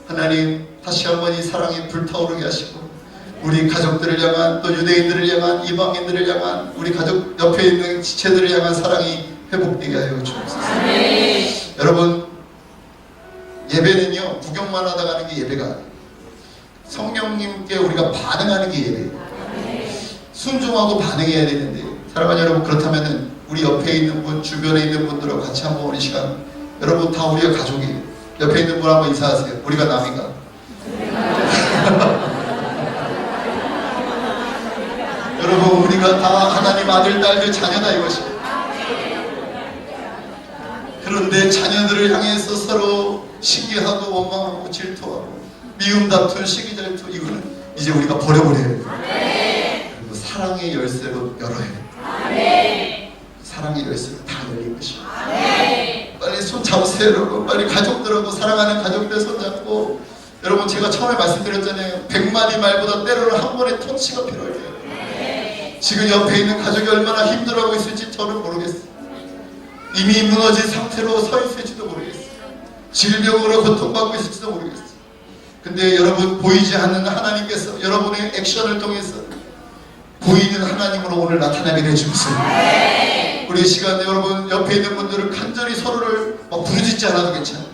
하나님 다시 한번 이 사랑이 불타오르게 하시고 우리 가족들을 향한, 또 유대인들을 향한, 이방인들을 향한, 우리 가족 옆에 있는 지체들을 향한 사랑이 회복되게 하여 주옵소서. 여러분 예배는요 구경만 하다 가는 게 예배가 아니에요. 성령님께 우리가 반응하는 게 예배예요. 순종하고 반응해야 되는데, 사랑하는 여러분, 그렇다면은 우리 옆에 있는 분, 주변에 있는 분들하고 같이 한번 우리 시간, 여러분 다 우리가 가족이에요. 옆에 있는 분 한번 인사하세요. 우리가 남인가? 여러분 우리가 다 하나님 아들, 딸들, 자녀다 이것입니다. 그런데 자녀들을 향해서 서로 시기하고 원망하고 질투하고 미움 다툰 시기 질투, 이거는 이제 우리가 버려버려야 돼요. 그리고 사랑의 열쇠로 열어야 돼요. 사랑의 열쇠로 다 열린 것입니다. 빨리 손 잡으세요 여러분. 빨리 가족들하고, 사랑하는 가족들 손잡고. 여러분 제가 처음에 말씀드렸잖아요. 100마디 말보다 때로는 한 번의 터치가 필요해요. 지금 옆에 있는 가족이 얼마나 힘들어하고 있을지 저는 모르겠어요. 이미 무너진 상태로 서 있을지도 모르겠어요. 질병으로 고통받고 있을지도 모르겠어요. 근데 여러분 보이지 않는 하나님께서 여러분의 액션을 통해서 보이는 하나님으로 오늘 나타나게 해주세요. 우리 시간에 여러분 옆에 있는 분들은 간절히 서로를 막 부르짖지 않아도 괜찮아요.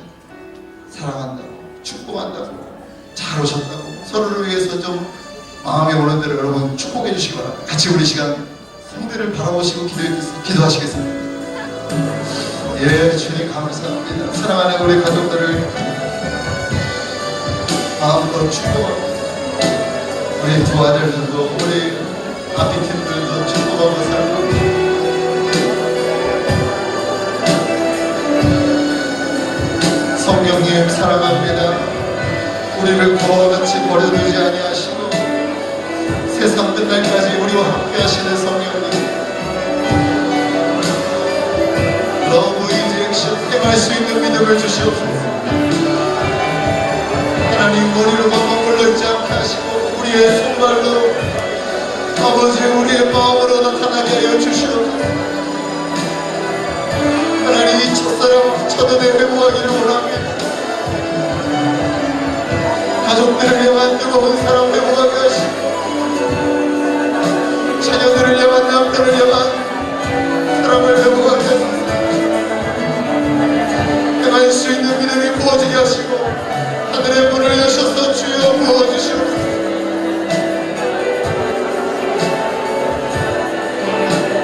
사랑한다고, 축복한다고, 잘 오셨다고, 서로를 위해서 좀 마음에 오는 대로 여러분 축복해 주시기 바랍니다. 같이 우리 시간 성대를 바라보시고 기도하시겠습니다. 예, 주님 감사합니다. 사랑하는 우리 가족들을 마음껏 축복합니다. 우리 두 아들들도, 우리 아비팀들도 축복하고 살고, 성령님 사랑합니다. 우리를 구원과 같이 버려두지 아니하시고 세상 끝날까지 우리와 함께 하시는 성령님, 러브 이즈 액션 행할 수 있는 믿음을 주시옵소서. 하나님 머리로만 머물러 있지 않게 하시고 우리의 손발로 아버지 우리의 마음으로 나타나게 하여 주시옵소서. 하나님 이 첫사랑 첫눈에 회복하기를 원합니다. 가족들을 향한 뜨거운 사랑 회복하게 하시고 자녀들을 향한, 남편을 향한 사랑을 회복하게 하소서. 행할 수 있는 믿음이 부어지게 하시고 하늘의 문을 여셔서 주여 부어주시옵소서.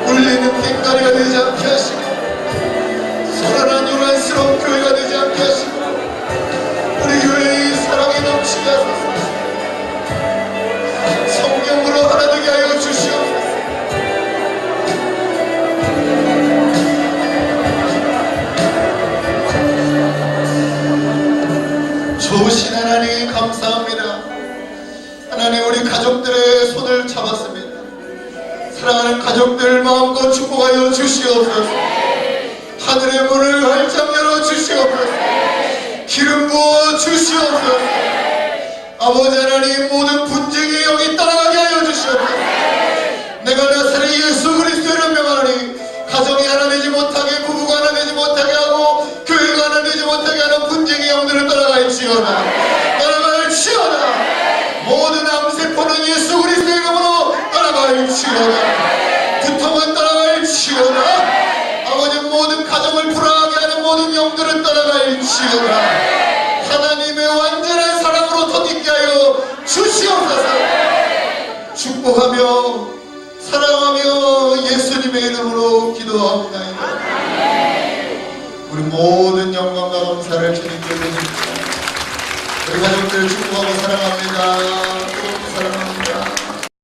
울리는 빛가리가 되지 않게 하시고 소란한 요란스러운 교회가 되지 않게 하시고 우리 교회의 사랑이 넘치게 하소서. 성령으로 하나 되게 하여 주시옵소서. 좋으신 하나님 감사합니다. 하나님 우리 가족들의 손을 잡았습니다. 사랑하는 가족들 마음껏 축복하여 주시옵소서. 하늘의 문을 활짝 열어 주시옵소서. 기름 부어 주시옵소서. 아버지 하나님 모든 분쟁의 영이 떠나가게 하여 주시옵소서. 내가 나사렛 예수 그리스도를 명하노니 가정이 하나 되지 못하게, 부부가 하나 되지 못하게 하고 교회가 하나 되지 못하게 하는 분쟁의 영들을 떠나갈지어다. 떠나갈지어다. 모든 암세포는 예수 그리스도의 이름으로 떠나갈지어다. 두통은 떠나갈지어다. 아버지 모든 가정을 불안하게 하는 모든 영들은 떠나갈지어다. 하나님의 완전한 사랑으로 덧입게 하여 주시옵소서. 축복하며 사랑하며 예수님의 이름으로 기도합니다. 우리 모든 영광과 감사를 주님께 드립니다. 우리 가족들 축복하고 사랑합니다.